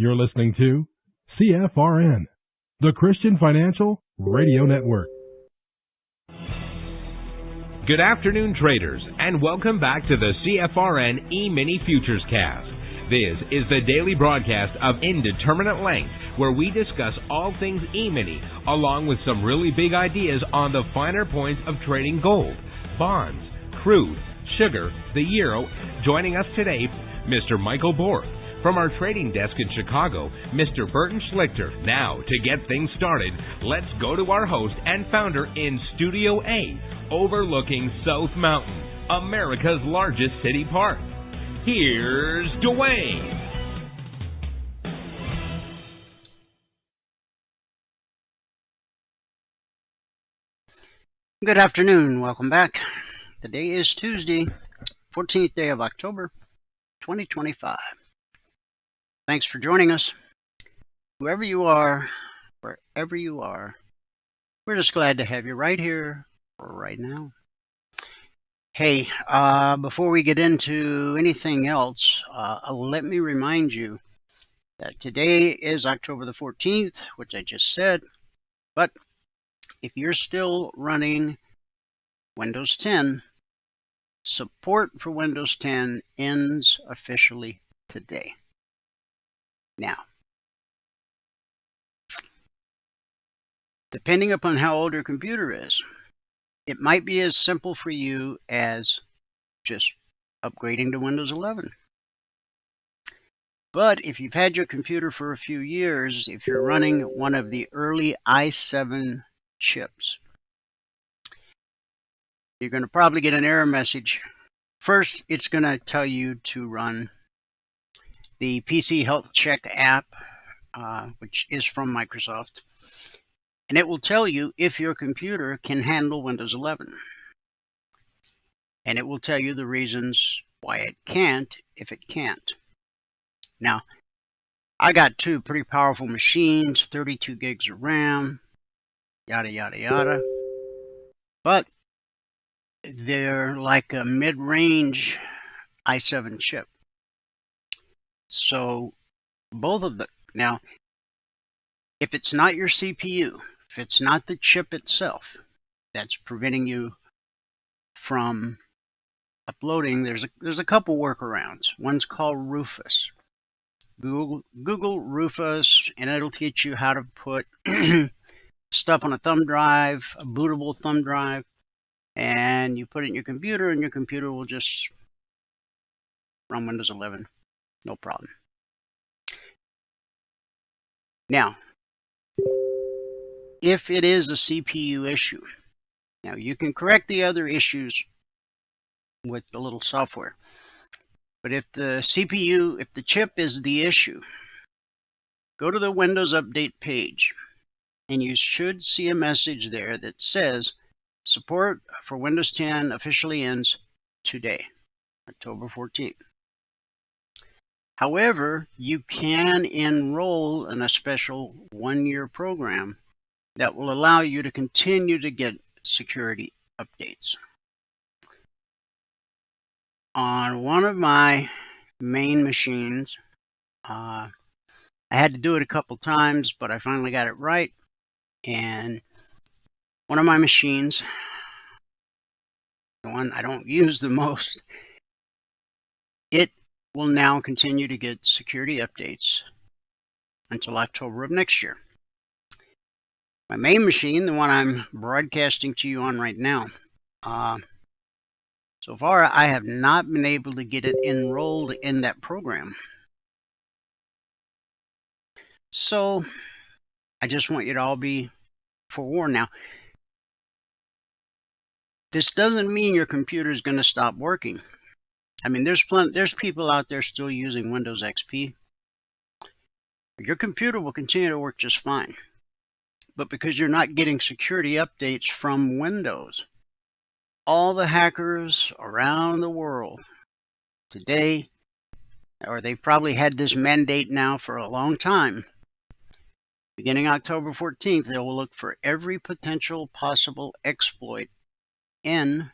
You're listening to CFRN, the Christian Financial Radio Network. Good afternoon, traders, and welcome back to the CFRN Emini Futures Cast. This is the daily broadcast of Indeterminate Length, where we discuss all things E-mini, along with some really big ideas on the finer points of trading gold, bonds, crude, sugar, the euro. Joining us today, Mr. Michael Borth. From our trading desk in Chicago, Mr. Burton Schlichter. Now, to get things started, let's go to our host and founder in Studio A, overlooking South Mountain, America's largest city park. Here's Dwayne. Good afternoon. Welcome back. The day is Tuesday, 14th day of October, 2025. Thanks for joining us. Whoever you are, wherever you are, we're just glad to have you right here, right now. Hey, before we get into anything else, let me remind you that today is October the 14th, which I just said, but if you're still running Windows 10, support for Windows 10 ends officially today. Now, depending upon how old your computer is, it might be as simple for you as just upgrading to Windows 11. But if you've had your computer for a few years, if you're running one of the early i7 chips, you're going to probably get an error message. First, it's going to tell you to run the PC Health Check app, which is from Microsoft. And it will tell you if your computer can handle Windows 11. And it will tell you the reasons why it can't if it can't. Now, I got two pretty powerful machines, 32 gigs of RAM, yada, yada, yada. But they're like a mid-range i7 chip. So both of them. Now, if it's not your CPU, if it's not the chip itself that's preventing you from uploading, there's a couple workarounds. One's called Rufus. Google Rufus, and it'll teach you how to put stuff on a thumb drive, a bootable thumb drive, and you put it in your computer, and your computer will just run Windows 11. No problem. Now, if it is a CPU issue, now you can correct the other issues with a little software. But if the CPU, if the chip is the issue, go to the Windows Update page, and you should see a message there that says, support for Windows 10 officially ends today, October 14th. However, you can enroll in a special one-year program that will allow you to continue to get security updates. On one of my main machines, I had to do it a couple times, but I finally got it right. And one of my machines, the one I don't use the most, it will now continue to get security updates until October of next year. My main machine, the one I'm broadcasting to you on right now, so far I have not been able to get it enrolled in that program. So I just want you to all be forewarned. Now, this doesn't mean your computer is going to stop working. I mean, there's people out there still using Windows XP. Your computer will continue to work just fine. But because you're not getting security updates from Windows, all the hackers around the world today, or they've probably had this mandate now for a long time, beginning October 14th, they will look for every potential possible exploit in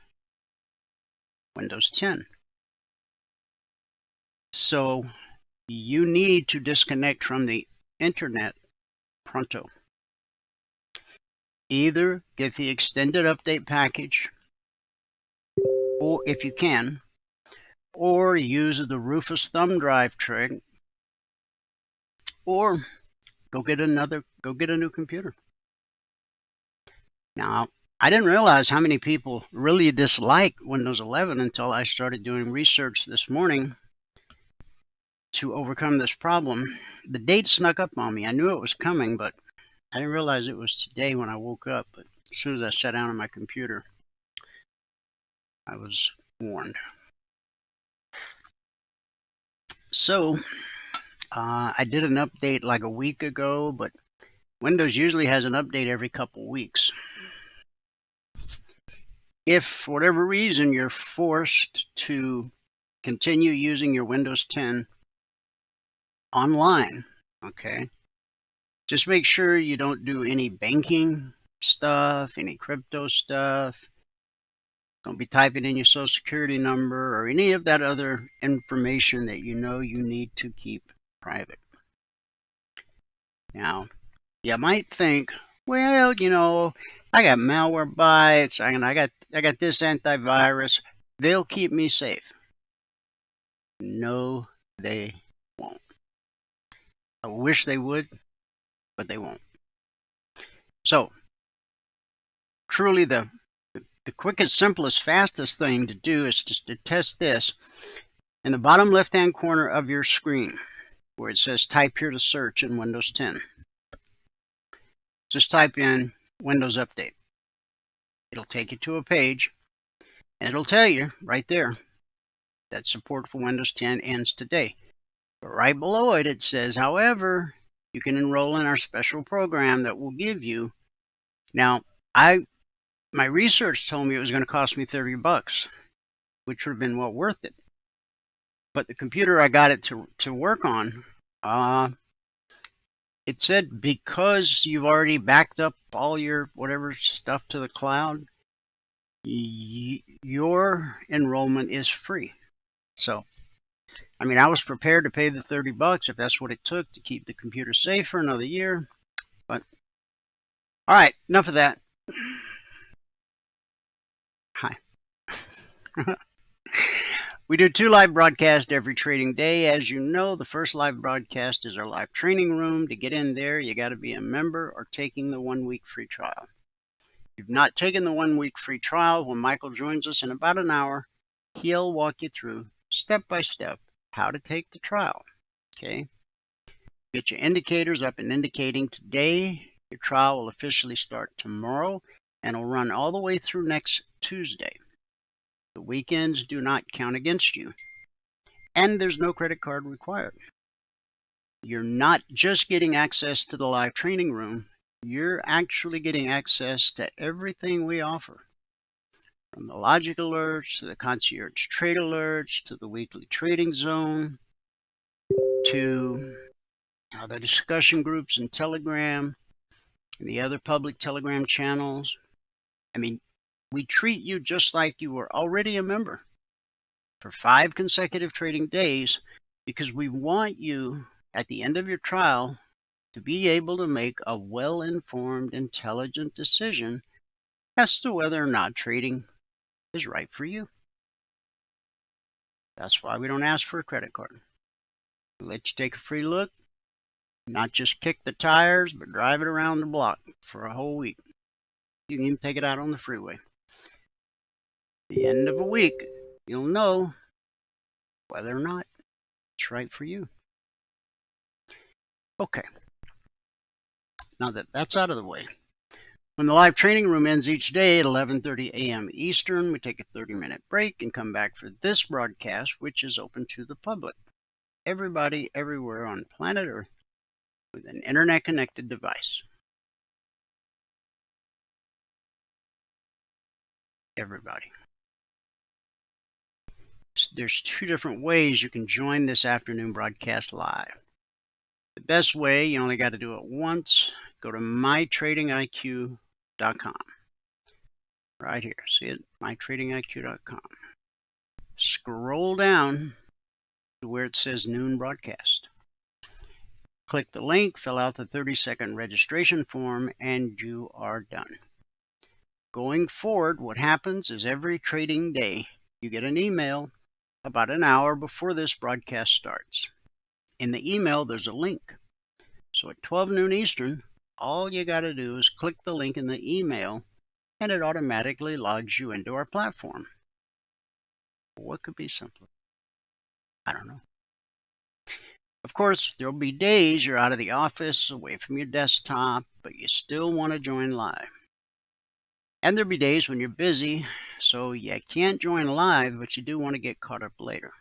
Windows 10. So you need to disconnect from the internet pronto. Either get the extended update package, or if you can, or use the Rufus thumb drive trick, or go get a new computer. Now, I didn't realize how many people really dislike Windows 11 until I started doing research this morning to overcome this problem. The date snuck up on me. I knew it was coming, but I didn't realize it was today when I woke up. But as soon as I sat down on my computer, I was warned. So I did an update like a week ago, but Windows usually has an update every couple weeks. If for whatever reason you're forced to continue using your Windows 10 online, okay, just make sure you don't do any banking stuff, any crypto stuff. Don't be typing in your social security number or any of that other information that you know you need to keep private. Now, you might think, well, I got Malwarebytes, I got this antivirus, they'll keep me safe. No, they won't. I wish they would, but they won't. So, truly the quickest, simplest, fastest thing to do is just to test this. In the bottom left-hand corner of your screen, where it says type here to search in Windows 10, just type in Windows Update. It'll take you to a page, and it'll tell you right there that support for Windows 10 ends today. But right below it, it says, however, you can enroll in our special program that will give you. Now, my research told me it was going to cost me $30, which would have been well worth it. But the computer I got it to work on, it said because you've already backed up all your whatever stuff to the cloud, your enrollment is free. So, I mean, I was prepared to pay the $30 if that's what it took to keep the computer safe for another year. But, all right, enough of that. Hi. We do 2 live broadcasts every trading day. As you know, the first live broadcast is our live training room. To get in there, you got to be a member or taking the 1-week free trial. If you've not taken the 1-week free trial, when Michael joins us in about an hour, he'll walk you through step by step how to take the trial. Okay? Get your indicators up and indicating today. Your trial will officially start tomorrow and will run all the way through next Tuesday. The weekends do not count against you. And there's no credit card required. You're not just getting access to the live training room, you're actually getting access to everything we offer. From the logic alerts, to the concierge trade alerts, to the weekly trading zone, to the discussion groups in Telegram, and the other public Telegram channels. I mean, we treat you just like you were already a member for 5 consecutive trading days because we want you, at the end of your trial, to be able to make a well-informed, intelligent decision as to whether or not trading is right for you. That's why we don't ask for a credit card. We let you take a free look, not just kick the tires, but drive it around the block for a whole week. You can even take it out on the freeway. At the end of a week, you'll know whether or not it's right for you. Okay. Now that that's out of the way, when the live training room ends each day at 11:30 a.m. Eastern, we take a 30-minute break and come back for this broadcast, which is open to the public. Everybody, everywhere on planet Earth with an internet-connected device. Everybody. There's 2 different ways you can join this afternoon broadcast live. The best way, you only got to do it once. Go to mytradingiq.com. Right here. See it? mytradingiq.com. Scroll down where it says Noon Broadcast. Click the link, fill out the 30-second registration form, and you are done. Going forward, what happens is every trading day, you get an email about an hour before this broadcast starts. In the email, there's a link. So at 12 noon Eastern, all you got to do is click the link in the email, and it automatically logs you into our platform. What could be simpler? I don't know. Of course, there'll be days you're out of the office, away from your desktop, but you still want to join live. And there'll be days when you're busy, so you can't join live, but you do want to get caught up later.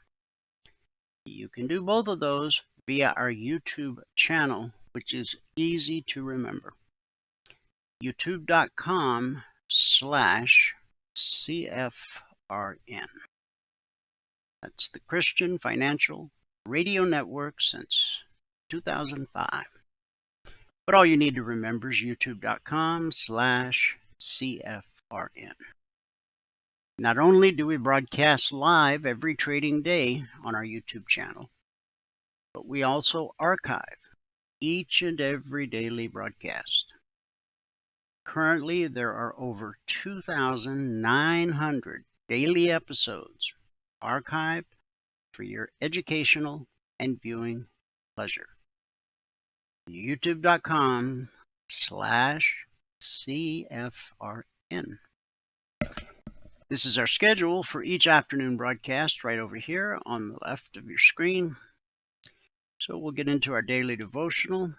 You can do both of those via our YouTube channel, which is easy to remember. youtube.com/CFRN. That's the Christian Financial Radio Network since 2005. But all you need to remember is youtube.com/CFRN. Not only do we broadcast live every trading day on our YouTube channel, but we also archive each and every daily broadcast. Currently, there are over 2,900 daily episodes archived for your educational and viewing pleasure. youtube.com/CFRN. This is our schedule for each afternoon broadcast right over here on the left of your screen. So we'll get into our daily devotional.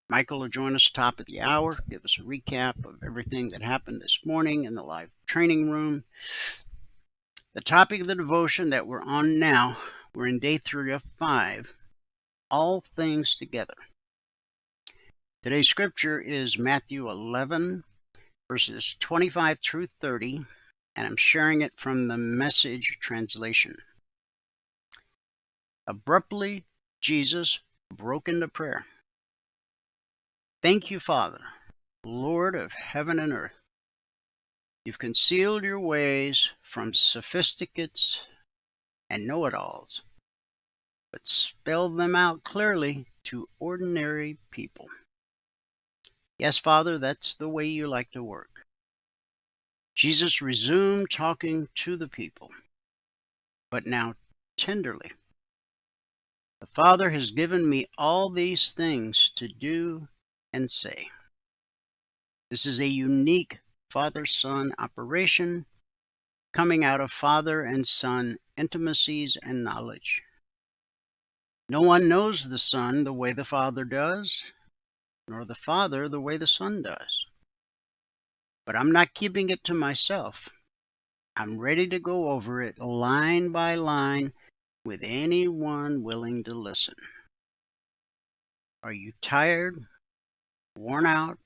Michael will join us top of the hour, give us a recap of everything that happened this morning in the live training room. The topic of the devotion that we're on now, we're in day 3 of 5, all things together. Today's scripture is Matthew 11, verses 25 through 30, and I'm sharing it from the Message translation. Abruptly, Jesus broke into prayer. Thank you, Father, Lord of heaven and earth. You've concealed your ways from sophisticates and know-it-alls, but spelled them out clearly to ordinary people. Yes, Father, that's the way you like to work. Jesus resumed talking to the people, but now tenderly. The Father has given me all these things to do and say. This is a unique father-son operation coming out of father and son intimacies and knowledge. No one knows the Son the way the Father does, nor the Father the way the Son does. But I'm not keeping it to myself. I'm ready to go over it line by line with anyone willing to listen. Are you tired, worn out,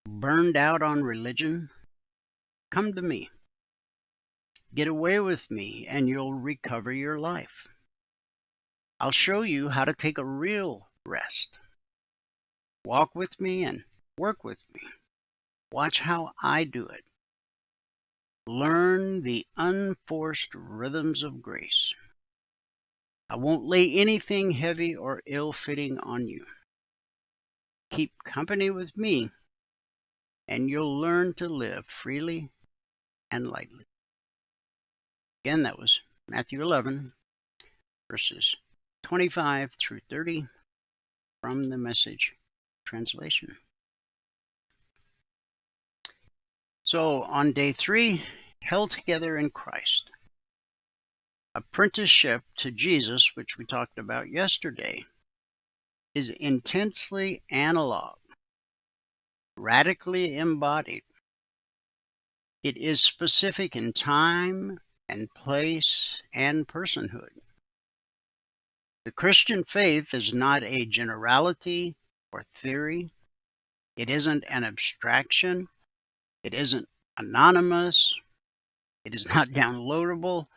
burned out on religion? Come to me. Get away with me and you'll recover your life. I'll show you how to take a real rest. Walk with me and work with me. Watch how I do it. Learn the unforced rhythms of grace. I won't lay anything heavy or ill-fitting on you. Keep company with me, and you'll learn to live freely and lightly. Again, that was Matthew 11, verses 25 through 30 from the Message translation. So on day 3, held together in Christ. Apprenticeship to Jesus, which we talked about yesterday, is intensely analog, radically embodied. It is specific in time and place and personhood. The Christian faith is not a generality or theory. It isn't an abstraction. It isn't anonymous. It is not downloadable.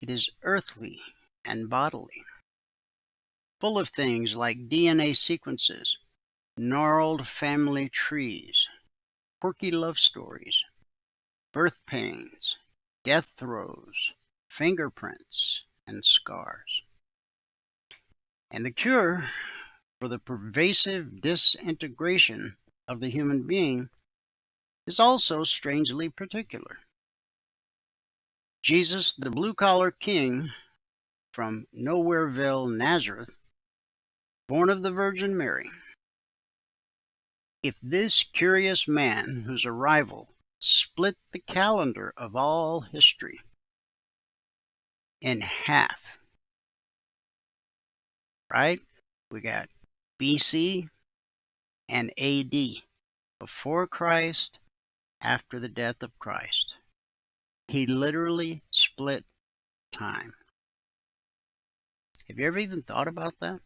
It is earthly and bodily, full of things like DNA sequences, gnarled family trees, quirky love stories, birth pains, death throes, fingerprints, and scars. And the cure for the pervasive disintegration of the human being is also strangely particular. Jesus, the blue-collar king from Nowhereville, Nazareth, born of the Virgin Mary. If this curious man, whose arrival split the calendar of all history in half, right? We got BC and AD, before Christ, after the death of Christ. He literally split time. Have you ever even thought about that?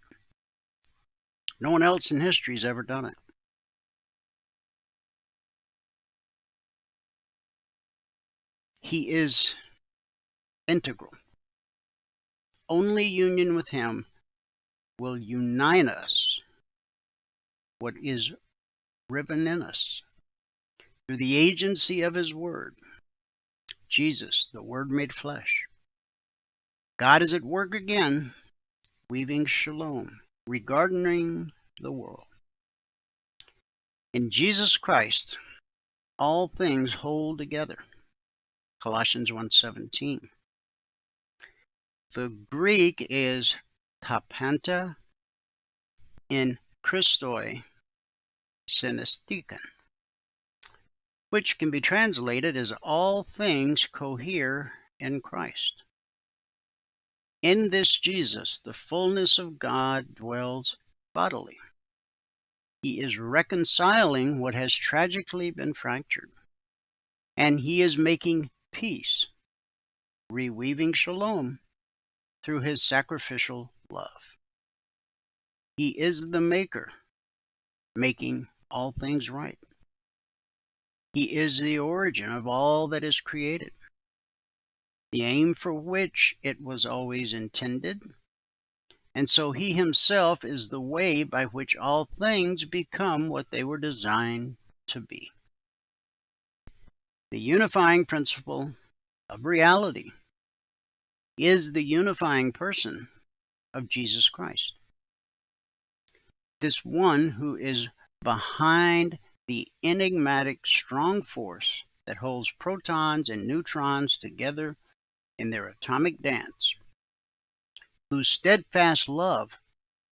No one else in history has ever done it. He is integral. Only union with him will unite us what is riven in us through the agency of his word. Jesus, the Word made flesh. God is at work again, weaving shalom, regarding the world. In Jesus Christ, all things hold together. Colossians 1:17. The Greek is tapanta in Christoi synestiken, which can be translated as all things cohere in Christ. In this Jesus, the fullness of God dwells bodily. He is reconciling what has tragically been fractured, and he is making peace, reweaving shalom through his sacrificial love. He is the maker, making all things right. He is the origin of all that is created, the aim for which it was always intended, and so he himself is the way by which all things become what they were designed to be. The unifying principle of reality is the unifying person of Jesus Christ. This one who is behind the enigmatic strong force that holds protons and neutrons together in their atomic dance, whose steadfast love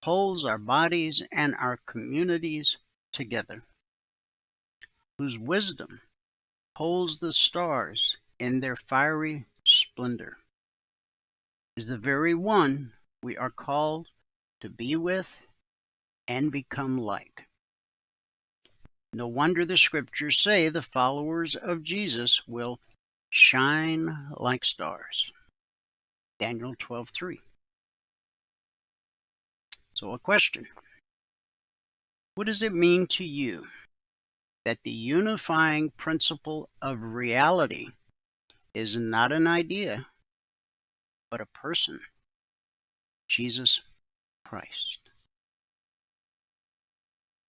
holds our bodies and our communities together, whose wisdom holds the stars in their fiery splendor, is the very one we are called to be with and become like. No wonder the scriptures say the followers of Jesus will shine like stars. Daniel 12:3. So a question. What does it mean to you that the unifying principle of reality is not an idea, but a person, Jesus Christ?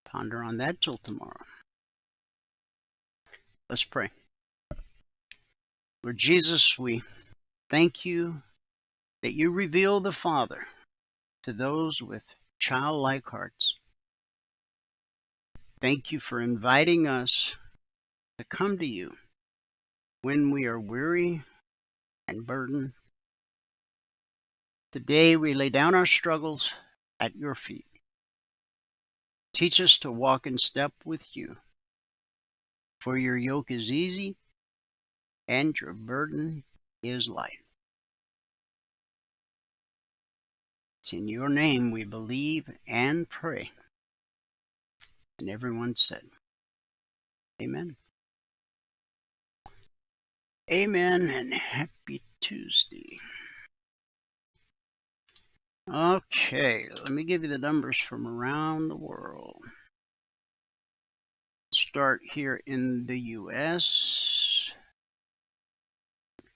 Ponder on that till tomorrow. Let's pray. Lord Jesus, we thank you that you reveal the Father to those with childlike hearts. Thank you for inviting us to come to you when we are weary and burdened. Today we lay down our struggles at your feet. Teach us to walk in step with you, for your yoke is easy and your burden is light. It's in your name we believe and pray. And everyone said, Amen. Amen and happy Tuesday. Okay, let me give you the numbers from around the world. Start here in the U.S.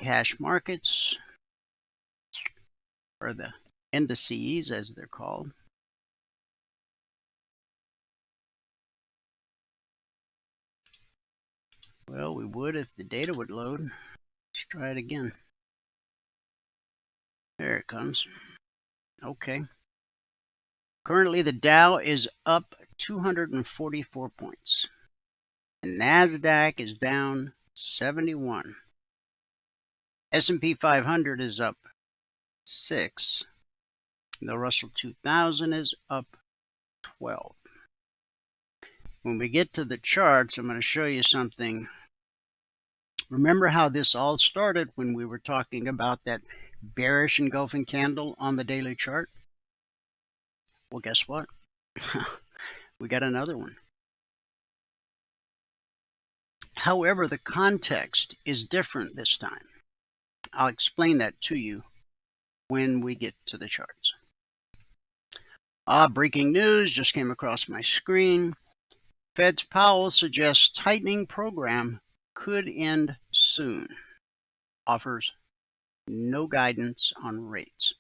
Cash markets, or the indices as they're called. Well, we would if the data would load. Let's try it again. There it comes. Okay. Currently, the Dow is up 244 points. The NASDAQ is down 71. S&P 500 is up 6. The Russell 2000 is up 12. When we get to the charts, I'm going to show you something. Remember how this all started when we were talking about that bearish engulfing candle on the daily chart? Well, guess what? We got another one. However, the context is different this time. I'll explain that to you when we get to the charts. Breaking news just came across my screen. Fed's Powell suggests tightening program could end soon. Offers no guidance on rates.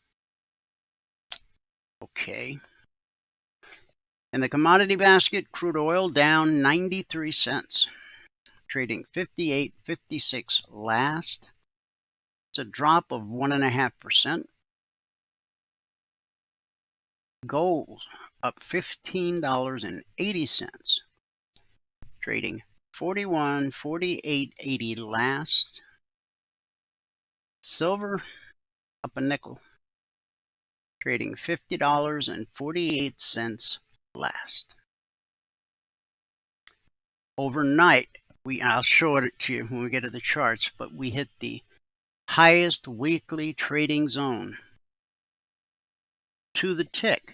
Okay. In the commodity basket, crude oil down 93 cents, trading 58.56 last. It's a drop of 1.5%. Gold up $15.80, trading 48.80 last. Silver up a nickel, trading $50.48 last. Overnight, I'll show it to you when we get to the charts, but we hit the highest weekly trading zone to the tick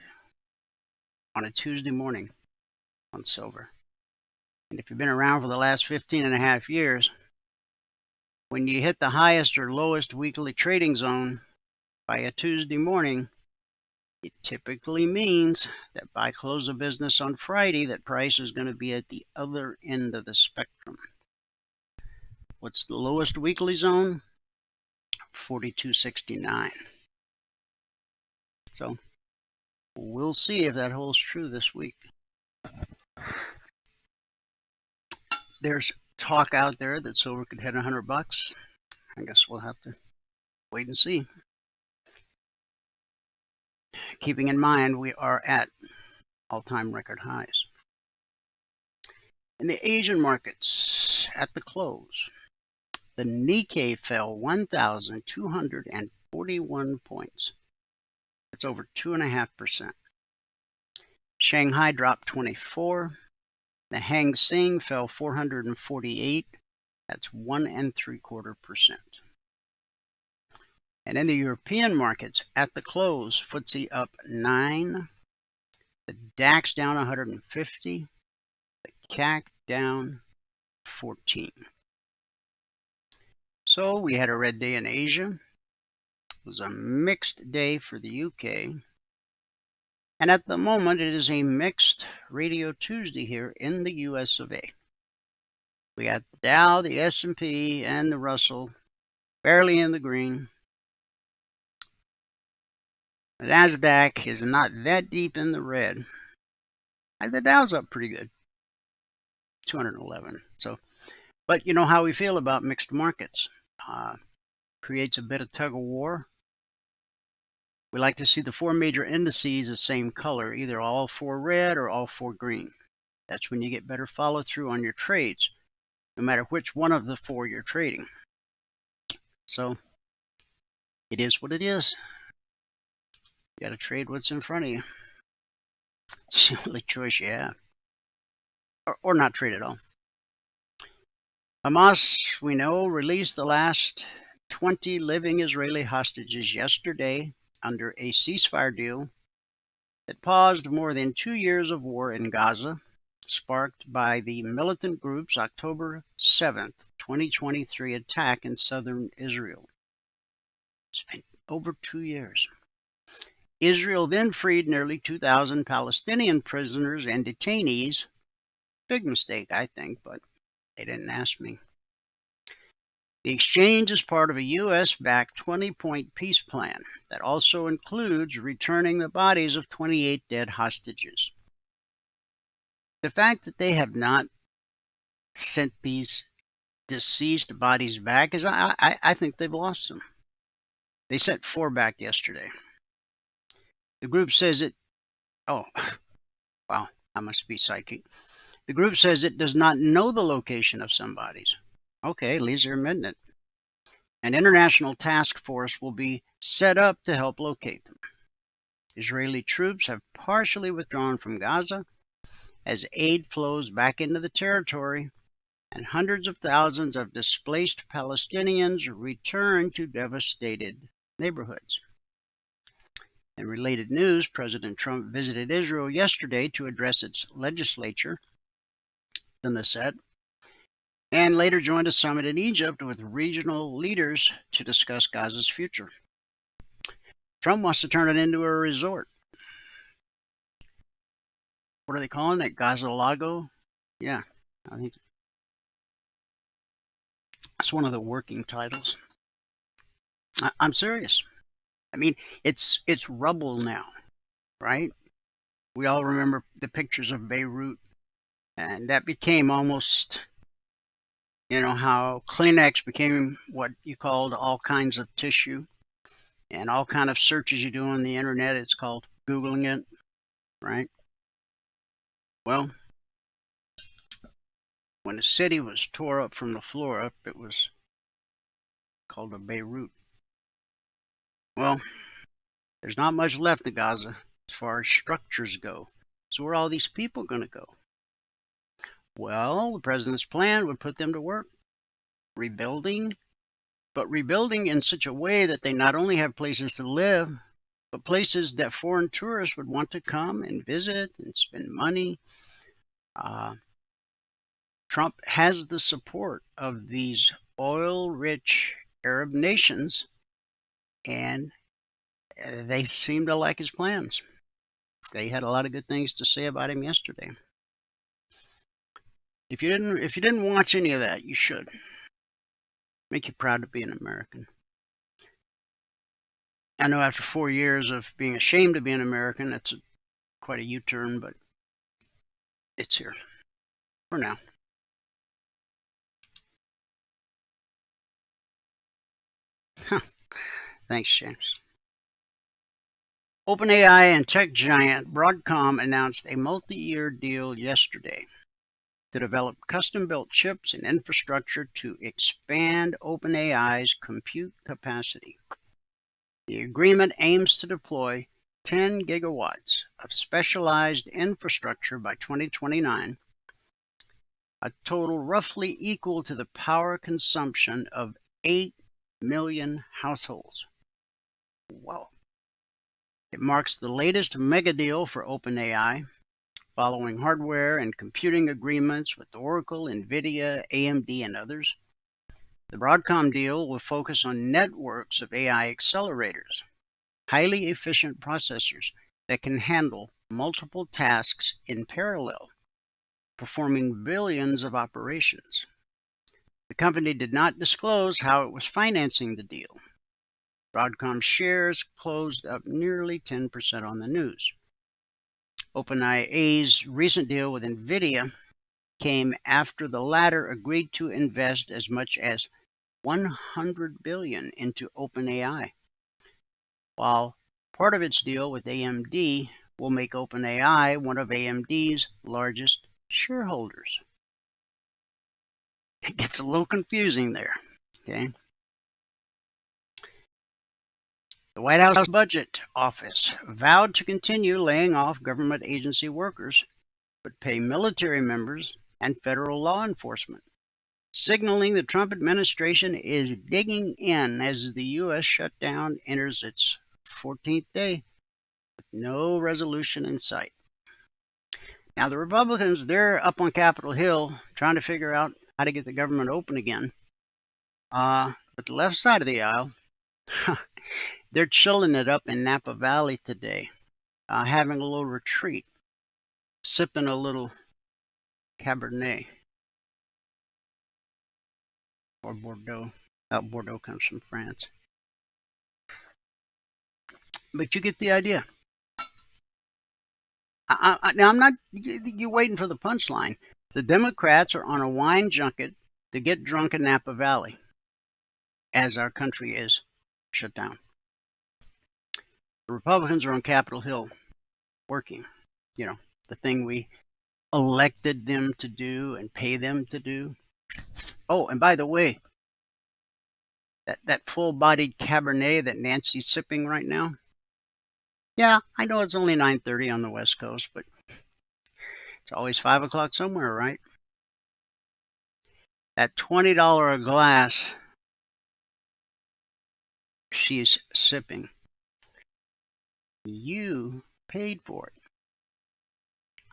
on a Tuesday morning on silver. And if you've been around for the last 15.5 years, when you hit the highest or lowest weekly trading zone by a Tuesday morning, it typically means that by close of business on Friday, that price is going to be at the other end of the spectrum. What's the lowest weekly zone? 42.69. So we'll see if that holds true this week. There's talk out there that silver could hit $100. I guess we'll have to wait and see. Keeping in mind we are at all-time record highs. In the Asian markets at the close, the Nikkei fell 1,241 points. That's over 2.5%. Shanghai dropped 24. The Hang Seng fell 448. That's 1.75%. And in the European markets, at the close, FTSE up 9. The DAX down 150. The CAC down 14. So we had a red day in Asia. It was a mixed day for the UK. And at the moment, it is a mixed Radio Tuesday here in the US of A. We got the Dow, the S&P, and the Russell barely in the green. The NASDAQ is not that deep in the red. The Dow's up pretty good, 211. So, but you know how we feel about mixed markets. Creates a bit of tug of war. We like to see the four major indices the same color, either all four red or all four green. That's when you get better follow through on your trades, no matter which one of the four you're trading. So it is what it is. You got to trade what's in front of you. It's the only choice you have. Or not trade at all. Hamas, we know, released the last 20 living Israeli hostages yesterday under a ceasefire deal that paused more than 2 years of war in Gaza, sparked by the militant group's October 7th, 2023 attack in southern Israel. It's been over 2 years. Israel then freed nearly 2,000 Palestinian prisoners and detainees. Big mistake, I think, but they didn't ask me. The exchange is part of a U.S.-backed 20-point peace plan that also includes returning the bodies of 28 dead hostages. The fact that they have not sent these deceased bodies back is, I think they've lost them. They sent 4 back yesterday. The group says it Oh, wow, I must be psychic. The group says it does not know the location of some bodies. Okay, at least they're admitting it. An international task force will be set up to help locate them. Israeli troops have partially withdrawn from Gaza as aid flows back into the territory, and hundreds of thousands of displaced Palestinians return to devastated neighborhoods. In related news, President Trump visited Israel yesterday to address its legislature, the Knesset, and later joined a summit in Egypt with regional leaders to discuss Gaza's future. Trump wants to turn it into a resort. What are they calling it? Gaza Lago? Yeah, I think that's one of the working titles. I'm serious. I mean, it's rubble now, right? We all remember the pictures of Beirut, and that became almost, how Kleenex became what you called all kinds of tissue, and all kind of searches you do on the internet, it's called Googling it, right? Well, when the city was tore up from the floor up, it was called a Beirut. Well, there's not much left of Gaza as far as structures go. So where are all these people going to go? Well, the president's plan would put them to work rebuilding, but rebuilding in such a way that they not only have places to live, but places that foreign tourists would want to come and visit and spend money. Trump has the support of these oil-rich Arab nations, and they seem to like his plans. They had a lot of good things to say about him yesterday. If you didn't watch any of that, you should. Make you proud to be an American. I know after 4 years of being ashamed to be an American, that's quite a U-turn, but it's here for now. Thanks, James. OpenAI and tech giant Broadcom announced a multi-year deal yesterday to develop custom-built chips and infrastructure to expand OpenAI's compute capacity. The agreement aims to deploy 10 gigawatts of specialized infrastructure by 2029, a total roughly equal to the power consumption of 8 million households. Wow. It marks the latest mega deal for OpenAI, following hardware and computing agreements with Oracle, NVIDIA, AMD, and others. The Broadcom deal will focus on networks of AI accelerators, highly efficient processors that can handle multiple tasks in parallel, performing billions of operations. The company did not disclose how it was financing the deal. Broadcom shares closed up nearly 10% on the news. OpenAI's recent deal with NVIDIA came after the latter agreed to invest as much as $100 billion into OpenAI, while part of its deal with AMD will make OpenAI one of AMD's largest shareholders. It gets a little confusing there, okay? The White House Budget Office vowed to continue laying off government agency workers, but pay military members and federal law enforcement, signaling the Trump administration is digging in as the U.S. shutdown enters its 14th day with no resolution in sight. Now, the Republicans, they're up on Capitol Hill trying to figure out how to get the government open again. But the left side of the aisle, they're chilling it up in Napa Valley today, having a little retreat, sipping a little Cabernet or Bordeaux. Bordeaux comes from France. But you get the idea. Now, I'm not you waiting for the punchline. The Democrats are on a wine junket to get drunk in Napa Valley as our country is shut down. The Republicans are on Capitol Hill working. the thing we elected them to do and pay them to do. Oh, and by the way, that full-bodied Cabernet that Nancy's sipping right now. Yeah, I know it's only 9:30 on the West Coast, but it's always 5 o'clock somewhere, right? That $20 a glass she's sipping, you paid for it.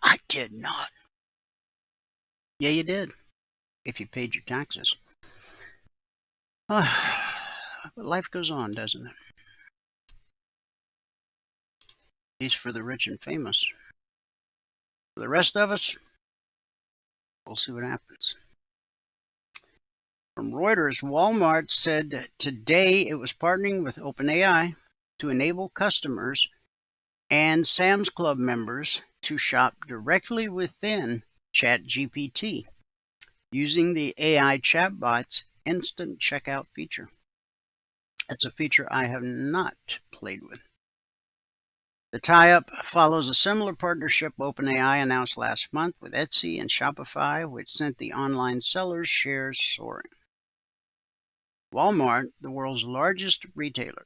I did not. Yeah, you did, if you paid your taxes. But life goes on, doesn't it? At least for the rich and famous. For the rest of us, we'll see what happens. From Reuters, Walmart said today it was partnering with OpenAI to enable customers and Sam's Club members to shop directly within ChatGPT using the AI chatbot's instant checkout feature. That's a feature I have not played with. The tie-up follows a similar partnership OpenAI announced last month with Etsy and Shopify, which sent the online sellers' shares soaring. Walmart, the world's largest retailer,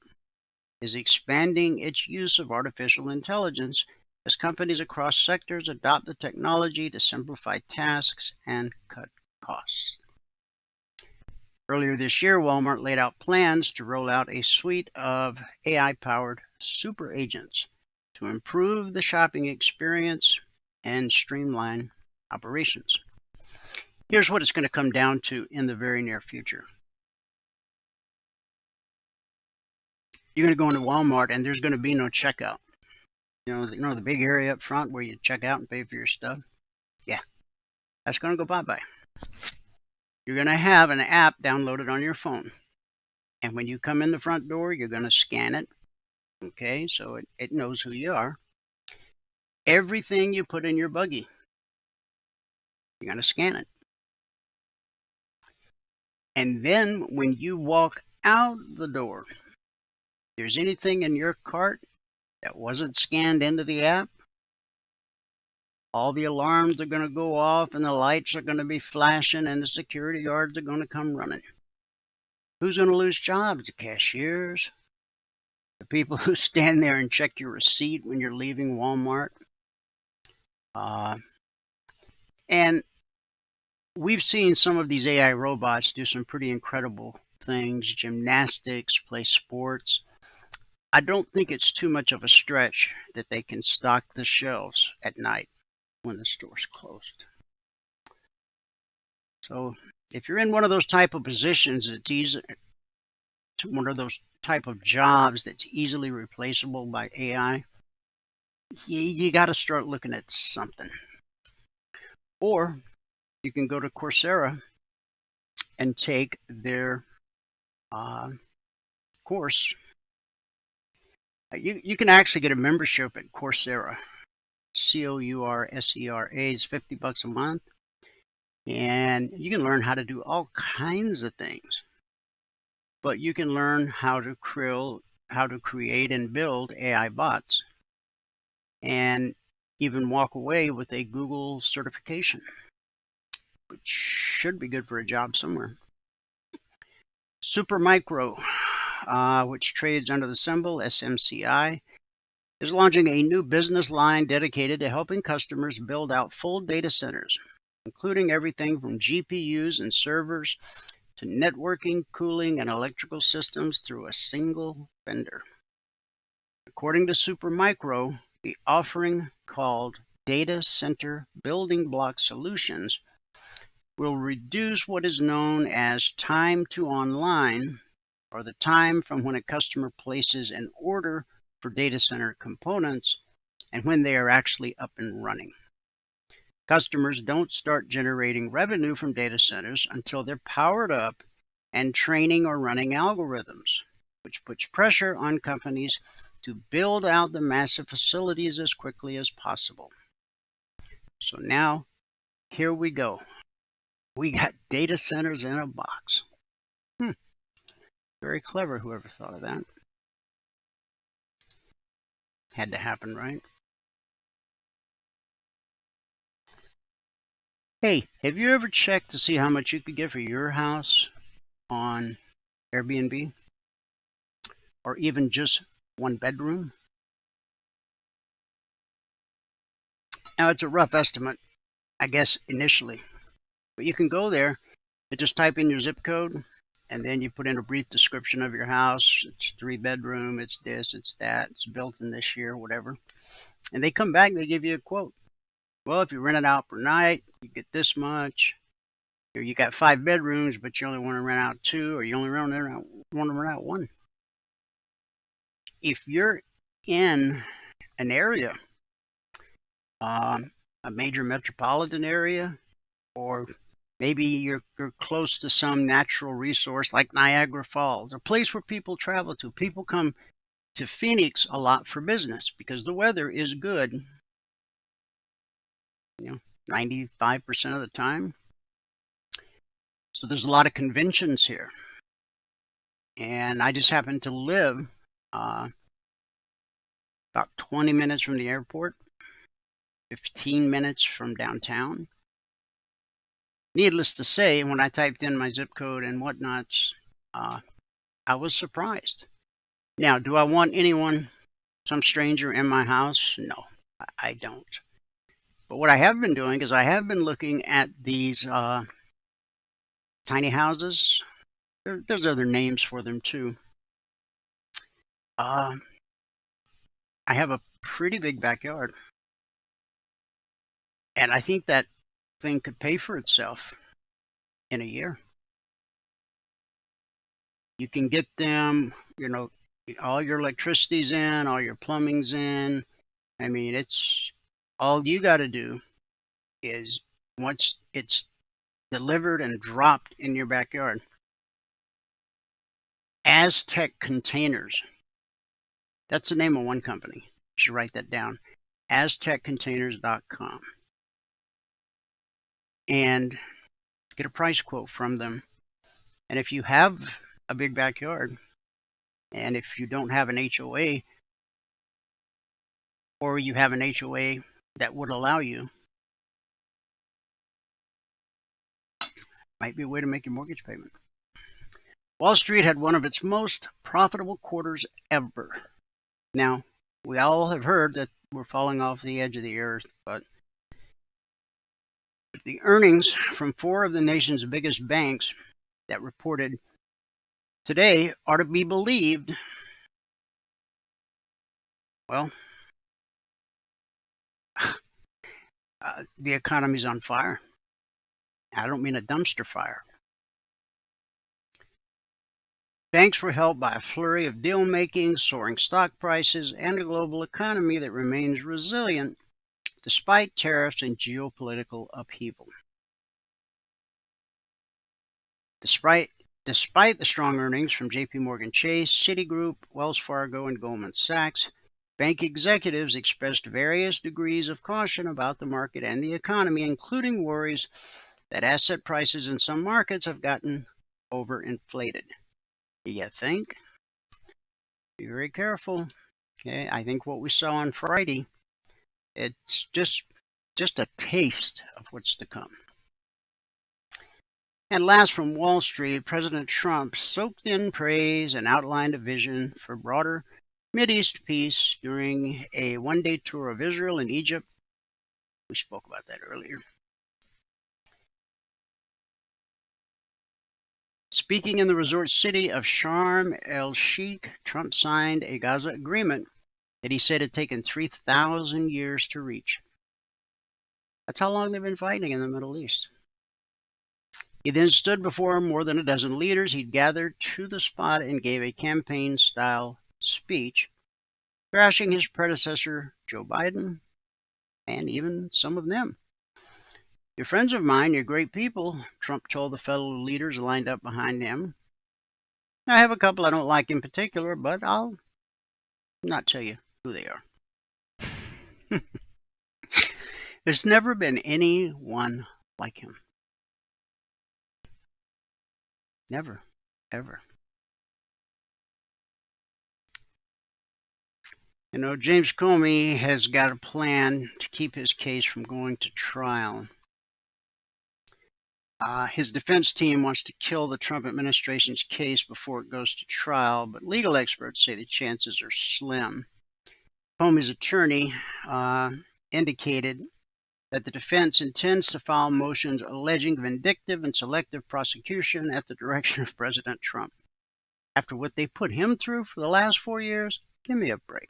is expanding its use of artificial intelligence as companies across sectors adopt the technology to simplify tasks and cut costs. Earlier this year, Walmart laid out plans to roll out a suite of AI-powered super agents to improve the shopping experience and streamline operations. Here's what it's going to come down to in the very near future. You're going to go into Walmart and there's going to be no checkout. You know the big area up front where you check out and pay for your stuff? Yeah, that's going to go bye-bye. You're going to have an app downloaded on your phone. And when you come in the front door, you're going to scan it. Okay, so it knows who you are. Everything you put in your buggy, you're going to scan it. And then when you walk out the door, if there's anything in your cart that wasn't scanned into the app, all the alarms are going to go off and the lights are going to be flashing and the security guards are going to come running. Who's going to lose jobs? The cashiers? The people who stand there and check your receipt when you're leaving Walmart? And we've seen some of these AI robots do some pretty incredible things, gymnastics, play sports. I don't think it's too much of a stretch that they can stock the shelves at night when the store's closed. So if you're in one of those type of positions that's easy, one of those type of jobs that's easily replaceable by AI, you got to start looking at something. Or you can go to Coursera and take their course. You can actually get a membership at Coursera. Coursera. It's $50 a month. And you can learn how to do all kinds of things. But you can learn how to create and build AI bots. And even walk away with a Google certification, which should be good for a job somewhere. Supermicro, which trades under the symbol SMCI, is launching a new business line dedicated to helping customers build out full data centers, including everything from GPUs and servers to networking, cooling, and electrical systems through a single vendor. According to Supermicro, the offering, called Data Center Building Block Solutions, will reduce what is known as time to online, or the time from when a customer places an order for data center components and when they are actually up and running. Customers don't start generating revenue from data centers until they're powered up and training or running algorithms, which puts pressure on companies to build out the massive facilities as quickly as possible. So now, here we go. We got data centers in a box. Very clever, whoever thought of that. Had to happen, right? Hey, have you ever checked to see how much you could get for your house on Airbnb or even just one bedroom? Now, it's a rough estimate, I guess, initially, but you can go there and just type in your zip code and then you put in a brief description of your house. It's 3 bedroom, it's this, it's that, it's built in this year, whatever. And they come back, they give you a quote. Well, if you rent it out per night, you get this much. Or you got 5 bedrooms, but you only want to rent out two, or you only want to rent out one. If you're in an area, a major metropolitan area, or maybe you're close to some natural resource like Niagara Falls, a place where people travel to. People come to Phoenix a lot for business because the weather is good, 95% of the time. So there's a lot of conventions here. And I just happen to live about 20 minutes from the airport, 15 minutes from downtown. Needless to say, when I typed in my zip code and whatnots, I was surprised. Now, do I want anyone, some stranger in my house? No, I don't. But what I have been doing is I have been looking at these tiny houses. There's other names for them too. I have a pretty big backyard. And I think that thing could pay for itself in a year. You can get them, all your electricity's in, all your plumbing's in. I mean, it's all you got to do is once it's delivered and dropped in your backyard. Aztec Containers. That's the name of one company. You should write that down. AztecContainers.com. And get a price quote from them. And if you have a big backyard, and if you don't have an HOA, or you have an HOA that would allow you, might be a way to make your mortgage payment. Wall Street had one of its most profitable quarters ever. Now, we all have heard that we're falling off the edge of the earth, but the earnings from 4 of the nation's biggest banks that reported today are to be believed. Well, the economy's on fire. I don't mean a dumpster fire. Banks were helped by a flurry of deal-making, soaring stock prices, and a global economy that remains resilient despite tariffs and geopolitical upheaval. Despite the strong earnings from JP Morgan Chase, Citigroup, Wells Fargo, and Goldman Sachs, bank executives expressed various degrees of caution about the market and the economy, including worries that asset prices in some markets have gotten overinflated. You think? Be very careful. Okay, I think what we saw on Friday, it's just a taste of what's to come. And last, from Wall Street, President Trump soaked in praise and outlined a vision for broader Mideast peace during a one-day tour of Israel and Egypt. We spoke about that earlier. Speaking in the resort city of Sharm el-Sheikh, Trump signed a Gaza agreement that he said had taken 3,000 years to reach. That's how long they've been fighting in the Middle East. He then stood before more than a dozen leaders he'd gathered to the spot and gave a campaign-style speech, thrashing his predecessor, Joe Biden, and even some of them. "You're friends of mine, you're great people," Trump told the fellow leaders lined up behind him. "I have a couple I don't like in particular, but I'll not tell you who they are." There's never been anyone like him. Never, ever. James Comey has got a plan to keep his case from going to trial. His defense team wants to kill the Trump administration's case before it goes to trial, but legal experts say the chances are slim. Comey's attorney indicated that the defense intends to file motions alleging vindictive and selective prosecution at the direction of President Trump. After what they put him through for the last 4 years, give me a break.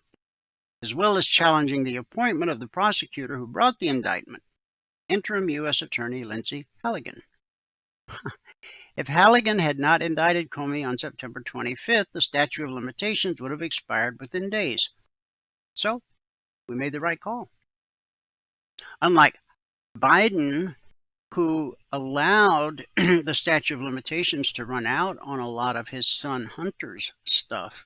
As well as challenging the appointment of the prosecutor who brought the indictment, interim U.S. Attorney Lindsey Halligan. If Halligan had not indicted Comey on September 25th, the statute of limitations would have expired within days. So, we made the right call. Unlike Biden, who allowed the statute of limitations to run out on a lot of his son Hunter's stuff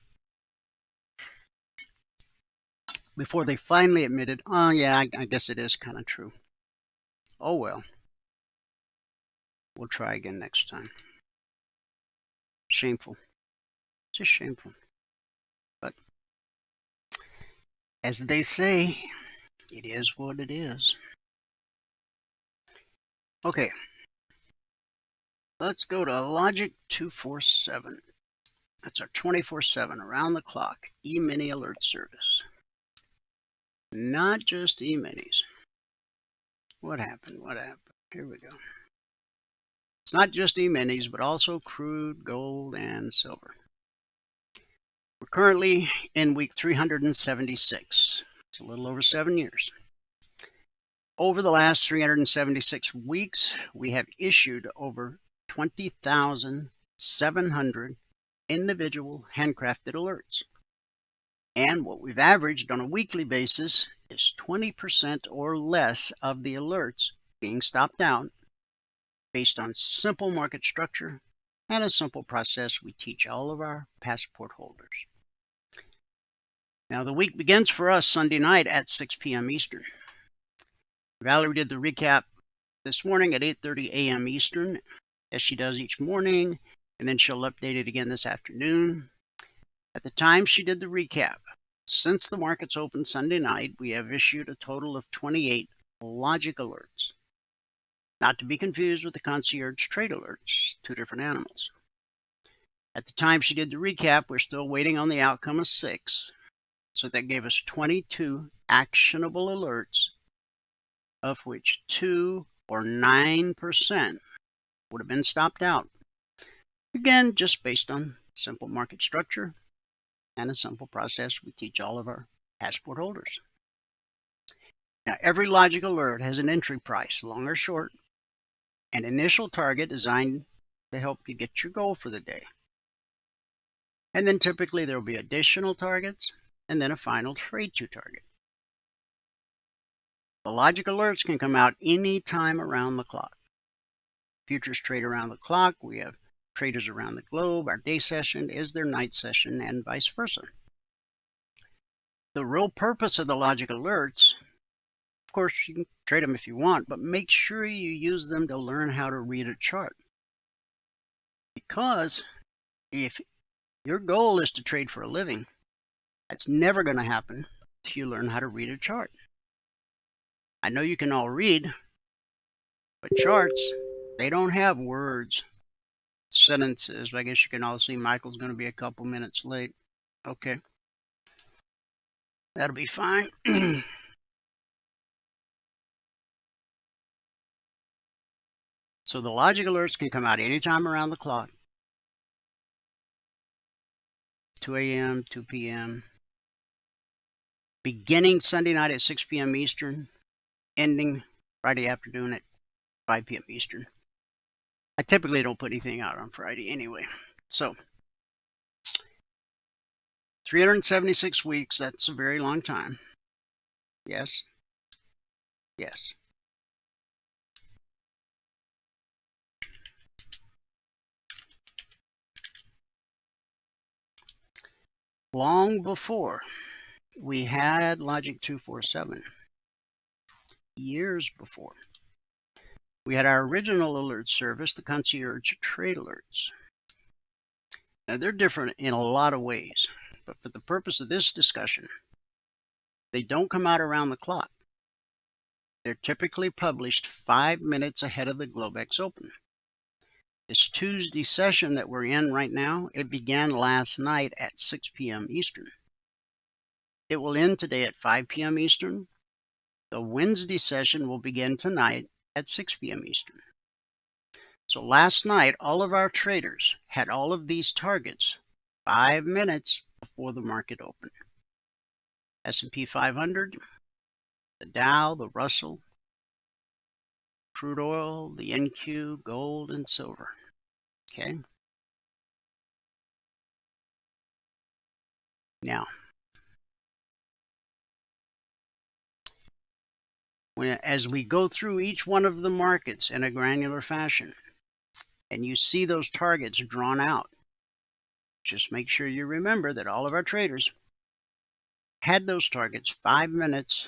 before they finally admitted, oh yeah, I guess it is kind of true. Oh well. We'll try again next time. Shameful. Just shameful. But as they say, it is what it is. Okay. Let's go to Logic 247. That's our 24/7 around the clock E-mini alert service. Not just E-minis. What happened? Here we go. It's not just E-minis, but also crude, gold, and silver. We're currently in week 376. It's a little over 7 years. Over the last 376 weeks, we have issued over 20,700 individual handcrafted alerts. And what we've averaged on a weekly basis is 20% or less of the alerts being stopped out based on simple market structure and a simple process we teach all of our passport holders. Now, the week begins for us Sunday night at 6 p.m. Eastern. Valerie did the recap this morning at 8:30 a.m. Eastern, as she does each morning, and then she'll update it again this afternoon. At the time she did the recap, since the markets opened Sunday night, we have issued a total of 28 logic alerts. Not to be confused with the concierge trade alerts, two different animals. At the time she did the recap, we're still waiting on the outcome of 6. So that gave us 22 actionable alerts, of which 2 or 9% would have been stopped out. Again, just based on simple market structure and a simple process we teach all of our passport holders. Now, every logic alert has an entry price, long or short, an initial target designed to help you get your goal for the day. And then typically there will be additional targets and then a final trade to target. The logic alerts can come out any time around the clock. Futures trade around the clock. We have traders around the globe. Our day session is their night session and vice versa. The real purpose of the logic alerts, of course, you can trade them if you want, but make sure you use them to learn how to read a chart. Because if your goal is to trade for a living, that's never going to happen until you learn how to read a chart. I know you can all read, but charts, they don't have words, sentences. I guess you can all see Michael's going to be a couple minutes late. Okay. That'll be fine. So the logic alerts can come out anytime around the clock. 2 a.m., 2 p.m. Beginning Sunday night at 6 p.m. Eastern, ending Friday afternoon at 5 p.m. Eastern. I typically don't put anything out on Friday anyway. So, 376 weeks, that's a very long time. Yes. Yes. Long before we had Logic 247, years before, we had our original alert service, the concierge trade alerts. Now, they're different in a lot of ways, but for the purpose of this discussion, they don't come out around the clock. They're typically published 5 minutes ahead of the Globex Open. This Tuesday session that we're in right now, it began last night at 6 p.m. Eastern. It will end today at 5 p.m. Eastern. The Wednesday session will begin tonight at 6 p.m. Eastern. So last night, all of our traders had all of these targets 5 minutes before the market opened. S&P 500, the Dow, the Russell, crude oil, the NQ, gold, and silver. Okay. Now, as we go through each one of the markets in a granular fashion, and you see those targets drawn out, just make sure you remember that all of our traders had those targets 5 minutes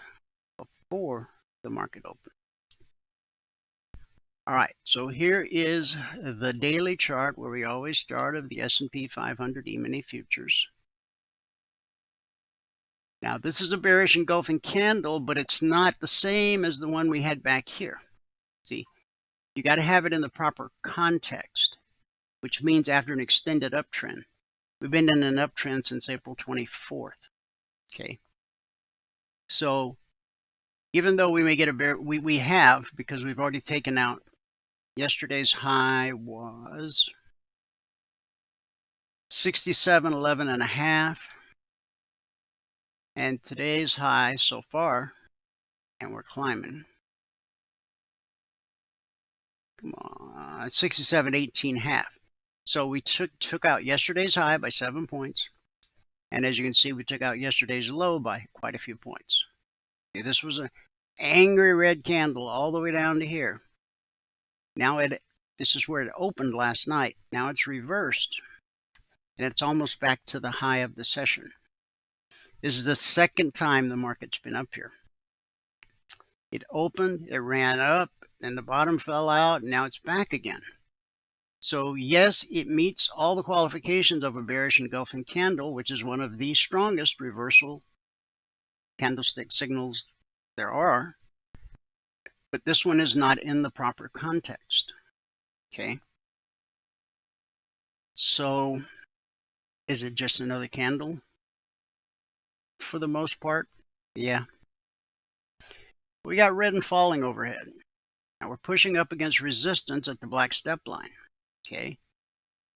before the market opened. All right, so here is the daily chart where we always start of the S&P 500 Emini futures. Now, this is a bearish engulfing candle, but it's not the same as the one we had back here. See, you got to have it in the proper context, which means after an extended uptrend. We've been in an uptrend since April 24th. Okay. So even though we may get a bear, we have, because we've already taken out, yesterday's high was 67.11.5. And today's high so far, and we're climbing, come on, 67.18.5. So we took out yesterday's high by 7 points. And as you can see, we took out yesterday's low by quite a few points. Okay, this was an angry red candle all the way down to here. Now this is where it opened last night. Now it's reversed, and it's almost back to the high of the session. This is the second time the market's been up here. It opened, it ran up, then the bottom fell out, and now it's back again. So yes, it meets all the qualifications of a bearish engulfing candle, which is one of the strongest reversal candlestick signals there are. But this one is not in the proper context. Okay. So is it just another candle? For the most part, yeah. We got red and falling overhead. Now we're pushing up against resistance at the black step line. Okay.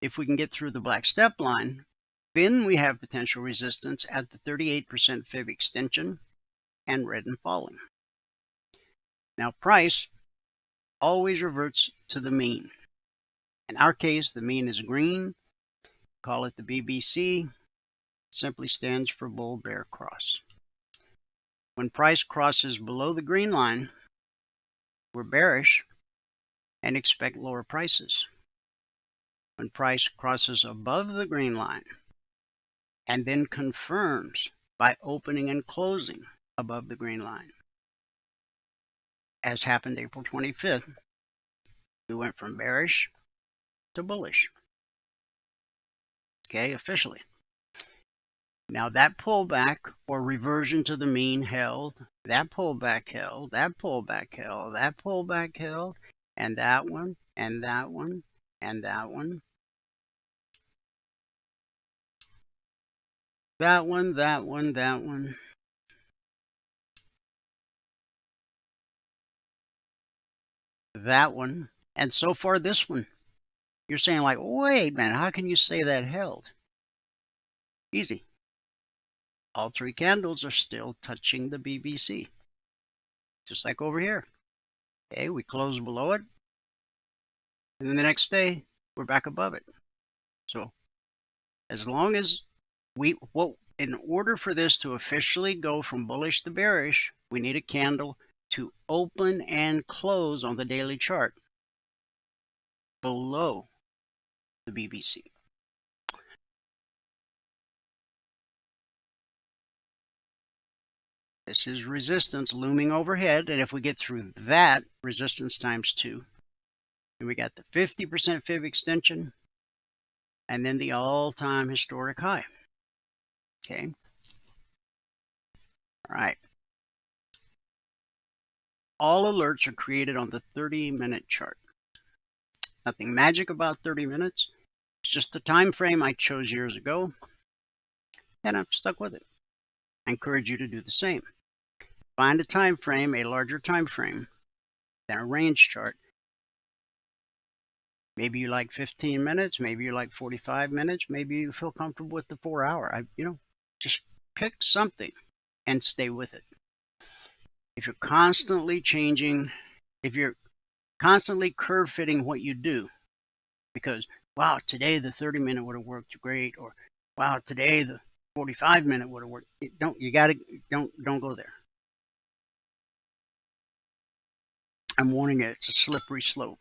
If we can get through the black step line, then we have potential resistance at the 38% fib extension and red and falling. Now price always reverts to the mean. In our case, the mean is green. Call it the BBC. Simply stands for bull bear cross. When price crosses below the green line, we're bearish and expect lower prices. When price crosses above the green line and then confirms by opening and closing above the green line, as happened April 25th, we went from bearish to bullish. Okay, officially. Now that pullback or reversion to the mean held, that pullback held, that pullback held, that pullback held, and that one, and that one, and that one. That one, that one, that one. That one, and so far this one. You're saying like, wait, man, how can you say that held? Easy. All three candles are still touching the BBC. Just like over here. Okay, we close below it. And then the next day, we're back above it. So, as long as in order for this to officially go from bullish to bearish, we need a candle to open and close on the daily chart below the BBC. This is resistance looming overhead, and if we get through that, resistance times 2, and we got the 50% fib extension, and then the all-time historic high. Okay. All right. All alerts are created on the 30-minute chart. Nothing magic about 30 minutes. It's just the time frame I chose years ago, and I've stuck with it. I encourage you to do the same. Find a time frame, a larger time frame than a range chart. Maybe you like 15 minutes, maybe you like 45 minutes, maybe you feel comfortable with the 4 hour. Just pick something and stay with it. If you're constantly changing, if you're constantly curve fitting what you do, because wow, today the 30-minute would have worked great, or wow, today the 45-minute would have worked. Don't go there. I'm warning you, it's a slippery slope.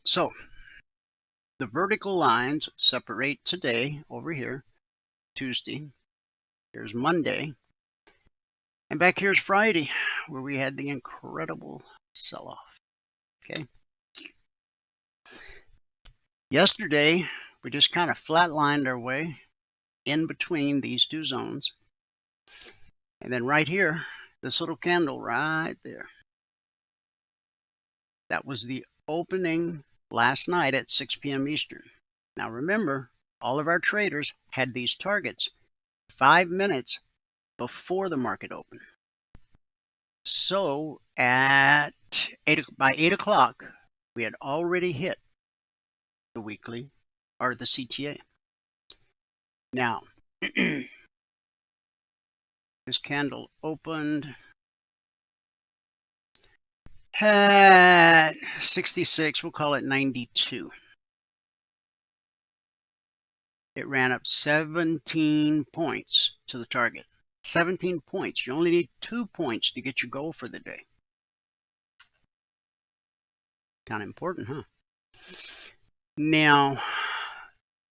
So the vertical lines separate today over here, Tuesday. Here's Monday. And back here's Friday, where we had the incredible sell-off. Okay. Yesterday, we just kind of flatlined our way in between these two zones. And then right here, this little candle right there. That was the opening last night at 6 p.m. Eastern. Now remember, all of our traders had these targets 5 minutes before the market opened. So by 8 o'clock, we had already hit the weekly or the CTA. Now, this candle opened at 66, we'll call it 92. It ran up 17 points to the target. 17 points. You only need 2 points to get your goal for the day. Kind of important, huh? Now,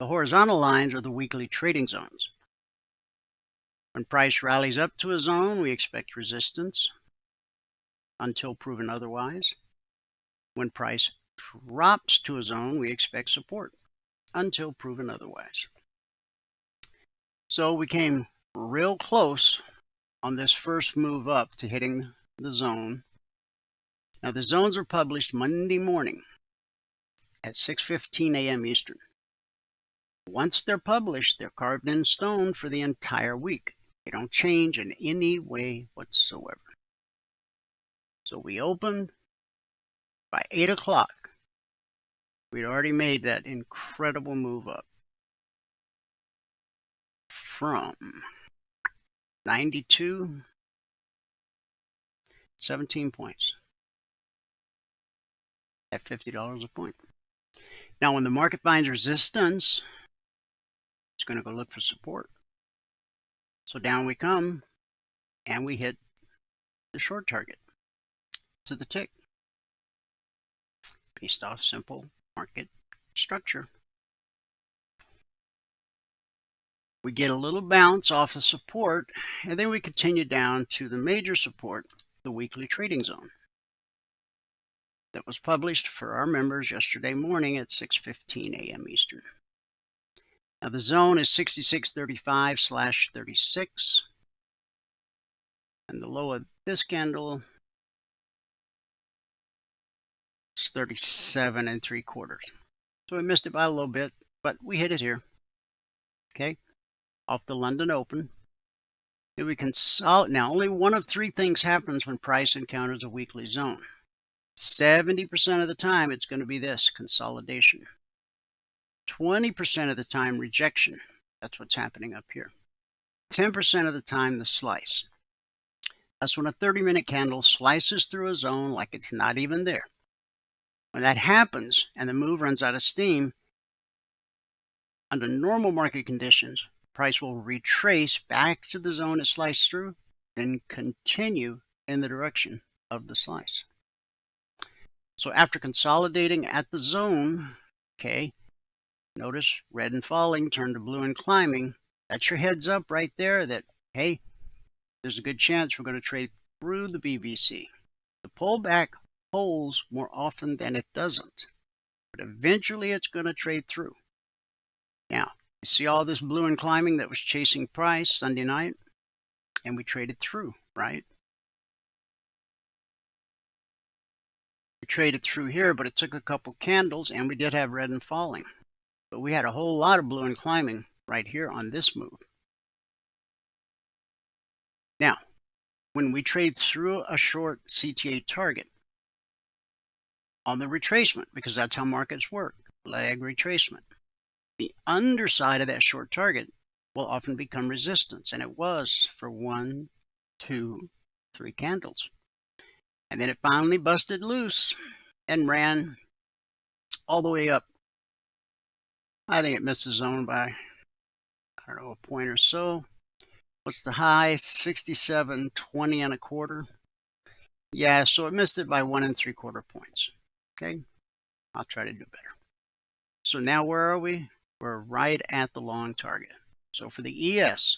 the horizontal lines are the weekly trading zones. When price rallies up to a zone, we expect resistance until proven otherwise. When price drops to a zone, we expect support until proven otherwise. So we came real close on this first move up to hitting the zone. Now the zones are published Monday morning at 6:15 a.m. Eastern. Once they're published, they're carved in stone for the entire week. They don't change in any way whatsoever. So we opened by 8 o'clock. We'd already made that incredible move up from 92, 17 points at $50 a point. Now, when the market finds resistance, it's going to go look for support. So down we come, and we hit the short target to the tick, based off simple market structure. We get a little bounce off of support, and then we continue down to the major support, the weekly trading zone. That was published for our members yesterday morning at 6:15 a.m. Eastern. Now the zone is 66.35/36, and the low of this candle is 37 3/4. So we missed it by a little bit, but we hit it here. Okay, off the London Open. If we consolidate, now only one of three things happens when price encounters a weekly zone. 70% of the time, it's going to be this, consolidation. 20% of the time, rejection. That's what's happening up here. 10% of the time, the slice. That's when a 30-minute candle slices through a zone like it's not even there. When that happens and the move runs out of steam, under normal market conditions, price will retrace back to the zone it sliced through, then continue in the direction of the slice. So after consolidating at the zone, okay, notice red and falling turned to blue and climbing. That's your heads up right there that, hey, there's a good chance we're going to trade through the BBC. The pullback holds more often than it doesn't, but eventually it's going to trade through. Now, you see all this blue and climbing that was chasing price Sunday night, and we traded through, right? We traded through here, but it took a couple candles, and we did have red and falling. But we had a whole lot of blue and climbing right here on this move. Now, when we trade through a short CTA target on the retracement, because that's how markets work, lag retracement, the underside of that short target will often become resistance, and it was for 1, 2, 3 candles. And then it finally busted loose and ran all the way up. I think it missed the zone by, I don't know, a point or so. What's the high? 67.20 1/4. Yeah, so it missed it by 1 3/4 points. Okay, I'll try to do better. So now where are we? We're right at the long target. So for the ES,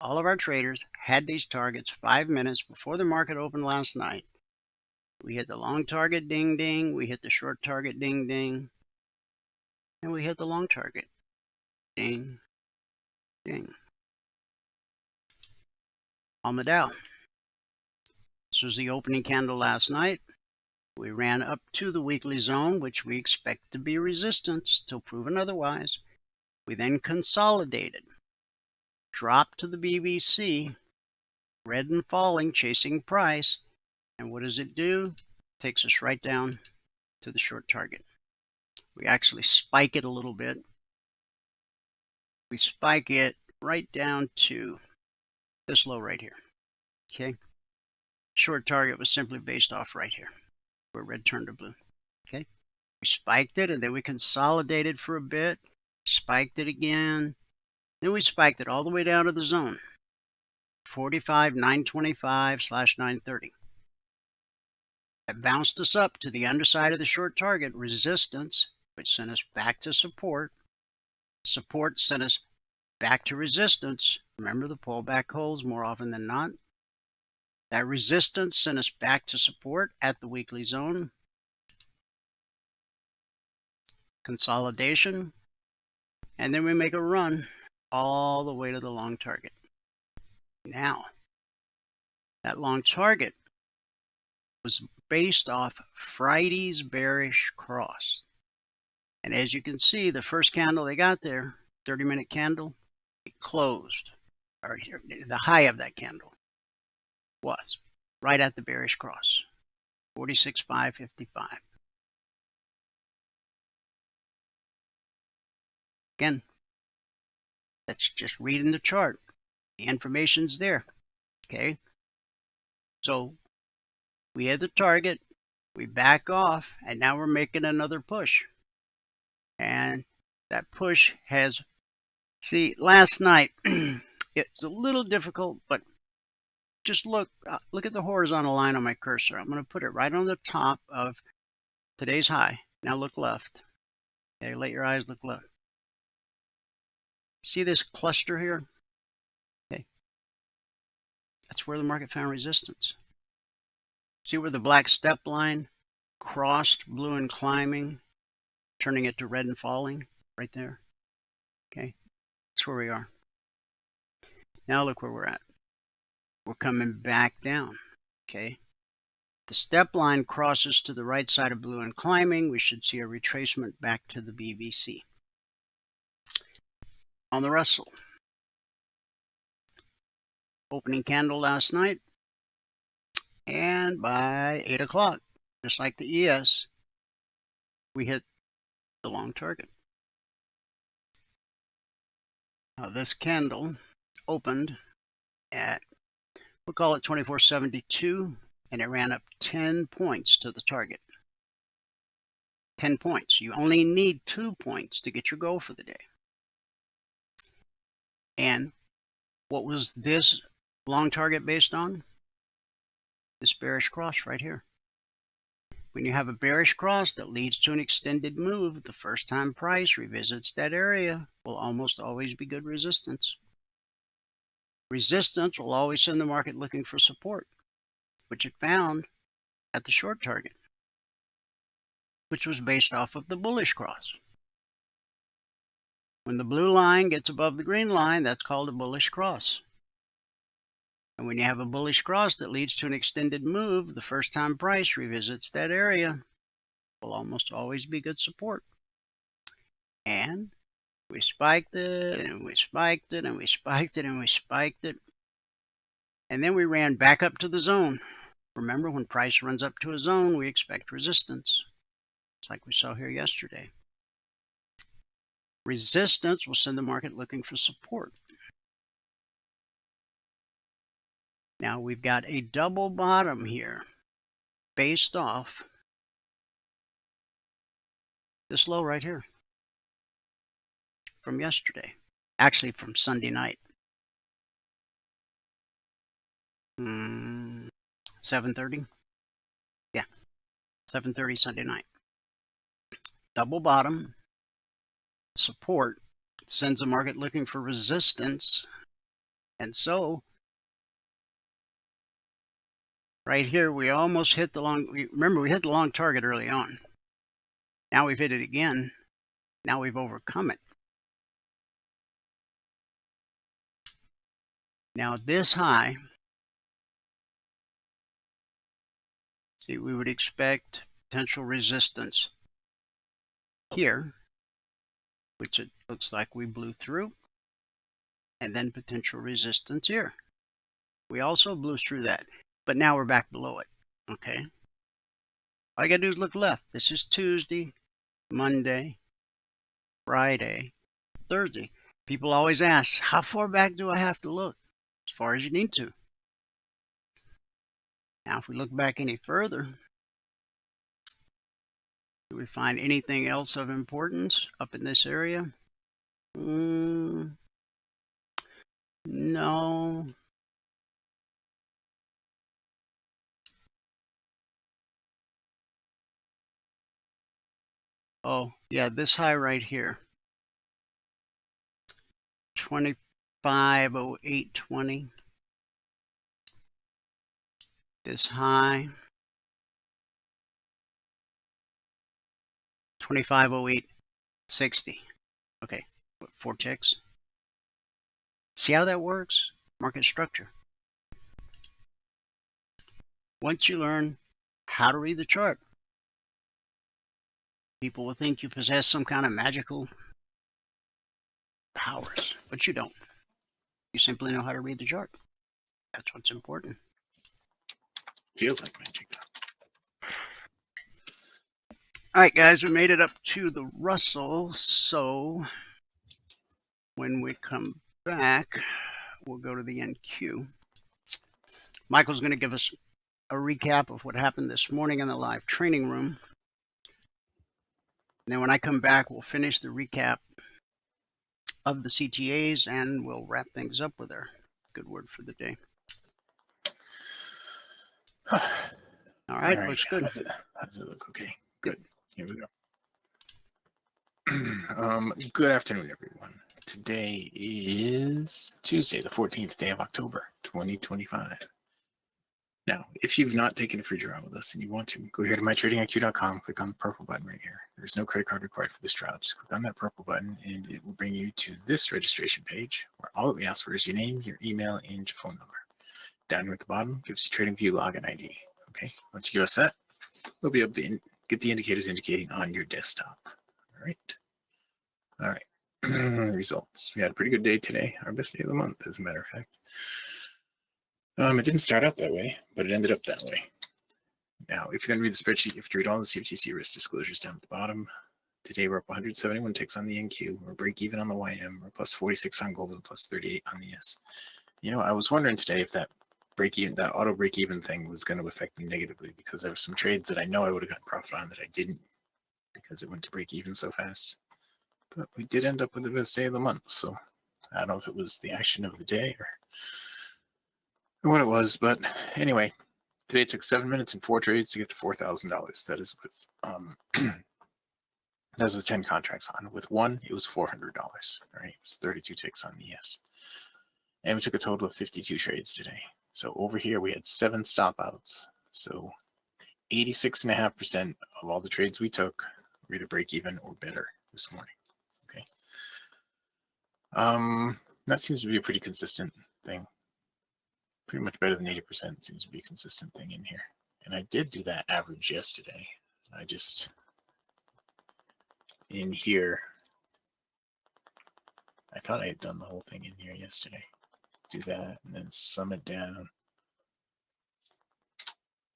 all of our traders had these targets 5 minutes before the market opened last night. We hit the long target, ding, ding. We hit the short target, ding, ding. And we hit the long target, ding, ding. On the Dow, this was the opening candle last night. We ran up to the weekly zone, which we expect to be resistance till proven otherwise. We then consolidated, dropped to the BBC, red and falling, chasing price. And what does it do? Takes us right down to the short target. We actually spike it a little bit. We spike it right down to this low right here. Okay. Short target was simply based off right here, where red turned to blue. Okay. We spiked it, and then we consolidated for a bit, spiked it again. Then we spiked it all the way down to the zone, 45,925/930. It bounced us up to the underside of the short target, resistance, which sent us back to support. Support sent us back to resistance. Remember, the pullback holds more often than not. That resistance sent us back to support at the weekly zone. Consolidation. And then we make a run all the way to the long target. Now, that long target was based off Friday's bearish cross. And as you can see, the first candle they got there, 30-minute candle, it closed. Or the high of that candle was right at the bearish cross, 46,555. Again, that's just reading the chart. The information's there. Okay. So we had the target, we back off, and now we're making another push. And that push has, see, last night, it's a little difficult, but just look at the horizontal line on my cursor. I'm going to put it right on the top of today's high. Now look left. Okay, let your eyes look left. See this cluster here? Okay. That's where the market found resistance. See where the black step line crossed blue and climbing, turning it to red and falling right there? Okay, that's where we are. Now look where we're at. We're coming back down. Okay, the step line crosses to the right side of blue and climbing. We should see a retracement back to the BBC. On the Russell, opening candle last night, and by 8 o'clock, just like the ES, we hit the long target. Now this candle opened at, we'll call it 2472, and it ran up 10 points to the target. 10 points. You only need 2 points to get your goal for the day. And what was this long target based on? This bearish cross right here. When you have a bearish cross that leads to an extended move, the first time price revisits that area will almost always be good resistance. Resistance will always send the market looking for support, which it found at the short target, which was based off of the bullish cross. When the blue line gets above the green line, that's called a bullish cross. And when you have a bullish cross that leads to an extended move, the first time price revisits that area will almost always be good support. And we spiked it, and we spiked it, and we spiked it, and we spiked it. And then we ran back up to the zone. Remember, when price runs up to a zone, we expect resistance. It's like we saw here yesterday. Resistance will send the market looking for support. Now we've got a double bottom here based off this low right here from yesterday, actually from Sunday night. 7:30? Yeah, 7:30 Sunday night. Double bottom, support, sends the market looking for resistance. And so, right here, we almost hit the long, remember we hit the long target early on. Now we've hit it again. Now we've overcome it. Now this high, see, we would expect potential resistance here, which it looks like we blew through, and then potential resistance here. We also blew through that, but now we're back below it, okay? All I gotta do is look left. This is Tuesday, Monday, Friday, Thursday. People always ask, how far back do I have to look? As far as you need to. Now, if we look back any further, do we find anything else of importance up in this area? No. Oh, yeah, this high right here. 2508.20. This high. 2508.60. Okay, what, 4 ticks? See how that works? Market structure. Once you learn how to read the chart, people will think you possess some kind of magical powers, but you don't. You simply know how to read the chart. That's what's important. Feels like magic. All right, guys, we made it up to the Russell. So when we come back, we'll go to the NQ. Michael's going to give us a recap of what happened this morning in the live training room. And then when I come back, we'll finish the recap of the CTAs and we'll wrap things up with our good word for the day. All right, looks good. How's it look? Okay, good. Here we go. Good afternoon, everyone. Today is Tuesday, the 14th day of October, 2025. Now, if you've not taken a free trial with us and you want to, go here to mytradingiq.com, click on the purple button right here. There's no credit card required for this trial. Just click on that purple button and it will bring you to this registration page where all that we ask for is your name, your email, and your phone number. Down here at the bottom gives you TradingView login ID. Okay, once you give us that, we'll be able to get the indicators indicating on your desktop. All right. Results. We had a pretty good day today, our best day of the month, as a matter of fact. It didn't start out that way, but it ended up that way. Now, if you're going to read the spreadsheet, you have to read all the CFTC risk disclosures down at the bottom. Today, we're up 171 ticks on the NQ. We're break even on the YM. We're plus 46 on gold and plus 38 on the S. You know, I was wondering today if that auto break even thing was going to affect me negatively because there were some trades that I know I would have gotten profit on that I didn't because it went to break even so fast. But we did end up with the best day of the month. So I don't know if it was the action of the day or what it was, but anyway, today it took 7 minutes and 4 trades to get to $4,000. That is with that's with 10 contracts on. With one, it was $400. All right, it was 32 ticks on the yes, and we took a total of 52 trades today. So over here we had 7 stop outs. So 86.5% of all the trades we took were either break even or better this morning. Okay, that seems to be a pretty consistent thing. pretty much better than 80% seems to be a consistent thing in here. And I did do that average yesterday. I just, in here, I thought I had done the whole thing in here yesterday. Do that and then sum it down.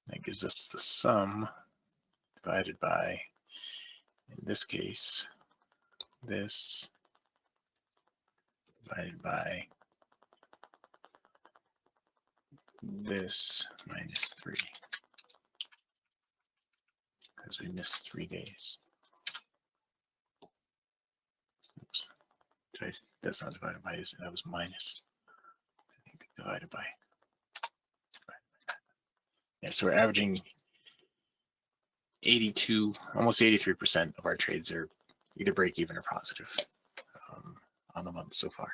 That gives us the sum divided by, in this case, this divided by this minus 3. Because we missed 3 days. Oops. That's not divided by, that was minus. I think divided by. Yeah, so we're averaging 82, almost 83% of our trades are either break even or positive on the month so far.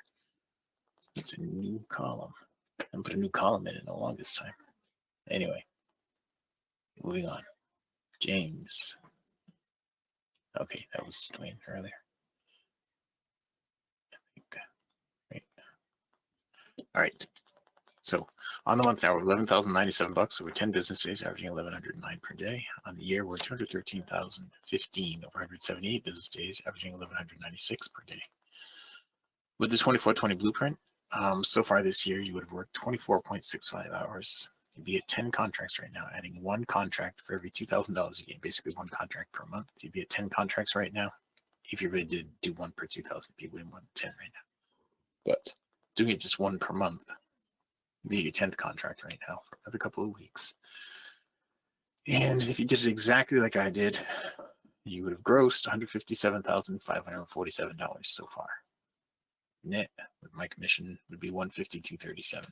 It's a new column. I haven't put a new column in the longest time. Anyway, moving on. James. Okay, that was Dwayne earlier. I think, right. All right. So on the month now, we're $11,097 over 10 business days, averaging $1,109 per day. On the year, we're $213,015 over 178 business days, averaging $1,196 per day. With the 24/20 blueprint, so far this year, you would have worked 24.65 hours. You'd be at 10 contracts right now, adding 1 contract for every $2,000 you get, basically 1 contract per month. You'd be at 10 contracts right now. If you really did do 1 per 2,000, you'd be 110 right now. But doing it just 1 per month, be your 10th contract right now for another couple of weeks. And if you did it exactly like I did, you would have grossed $157,547 so far. Net with my commission would be $152.37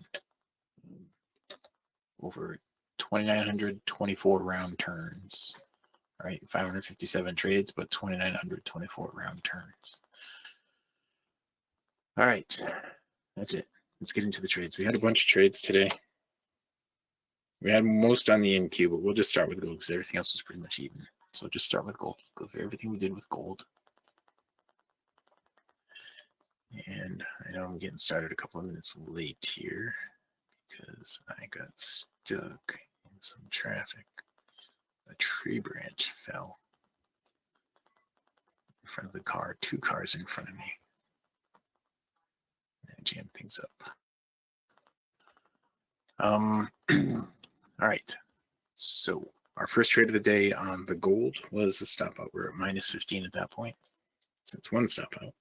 over 2,924 round turns. All right, 557 trades, but 2,924 round turns. All right, that's it. Let's get into the trades. We had a bunch of trades today. We had most on the NQ, but we'll just start with gold because everything else was pretty much even. So just start with gold. Go through everything we did with gold. And I know I'm getting started a couple of minutes late here because I got stuck in some traffic. A tree branch fell in front of the car, 2 cars in front of me. And jammed things up. All right. So our first trade of the day on the gold was a stop out. We're at minus 15 at that point. So it's 1 stop out.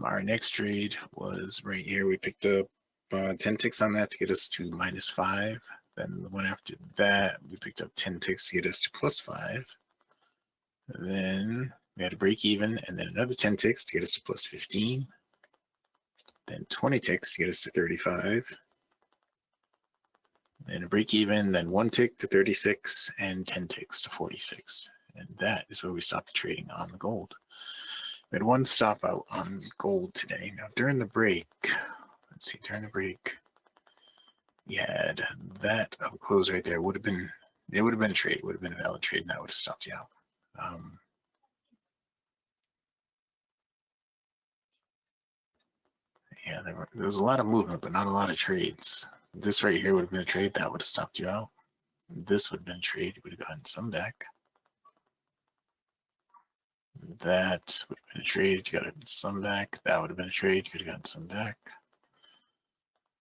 Our next trade was right here. We picked up 10 ticks on that to get us to minus 5. Then the one after that, we picked up 10 ticks to get us to plus 5. Then we had a break even, and then another 10 ticks to get us to plus 15. Then 20 ticks to get us to 35. Then a break even, then 1 tick to 36, and 10 ticks to 46. And that is where we stopped trading on the gold. We had 1 stop out on gold today. Now during the break, let's see, during the break, we had that up close right there. It would have been a trade. It would have been a valid trade, and that would have stopped you out. Yeah, there was a lot of movement, but not a lot of trades. This right here would have been a trade that would have stopped you out. This would have been a trade. You would have gotten some back. That would have been a trade. You got some back. That would have been a trade. You could have gotten some back.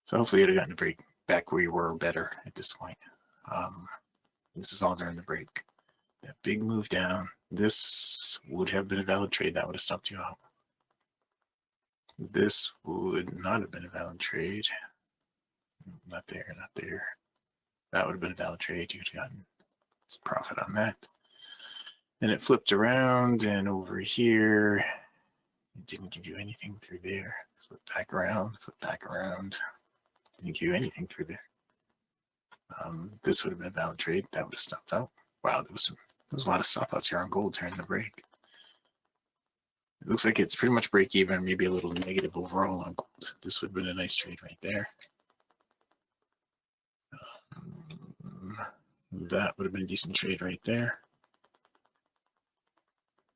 So hopefully you'd have gotten a break back where you were better at this point. This is all during the break. That big move down. This would have been a valid trade. That would have stopped you out. This would not have been a valid trade. Not there, not there. That would have been a valid trade. You'd have gotten some profit on that. Then it flipped around and over here. It didn't give you anything through there. Flip back around, flip back around. Didn't give you anything through there. This would have been a valid trade. That would have stopped out. Wow, there was a lot of stop outs here on gold during the break. It looks like it's pretty much break even, maybe a little negative overall on gold. This would have been a nice trade right there. That would have been a decent trade right there.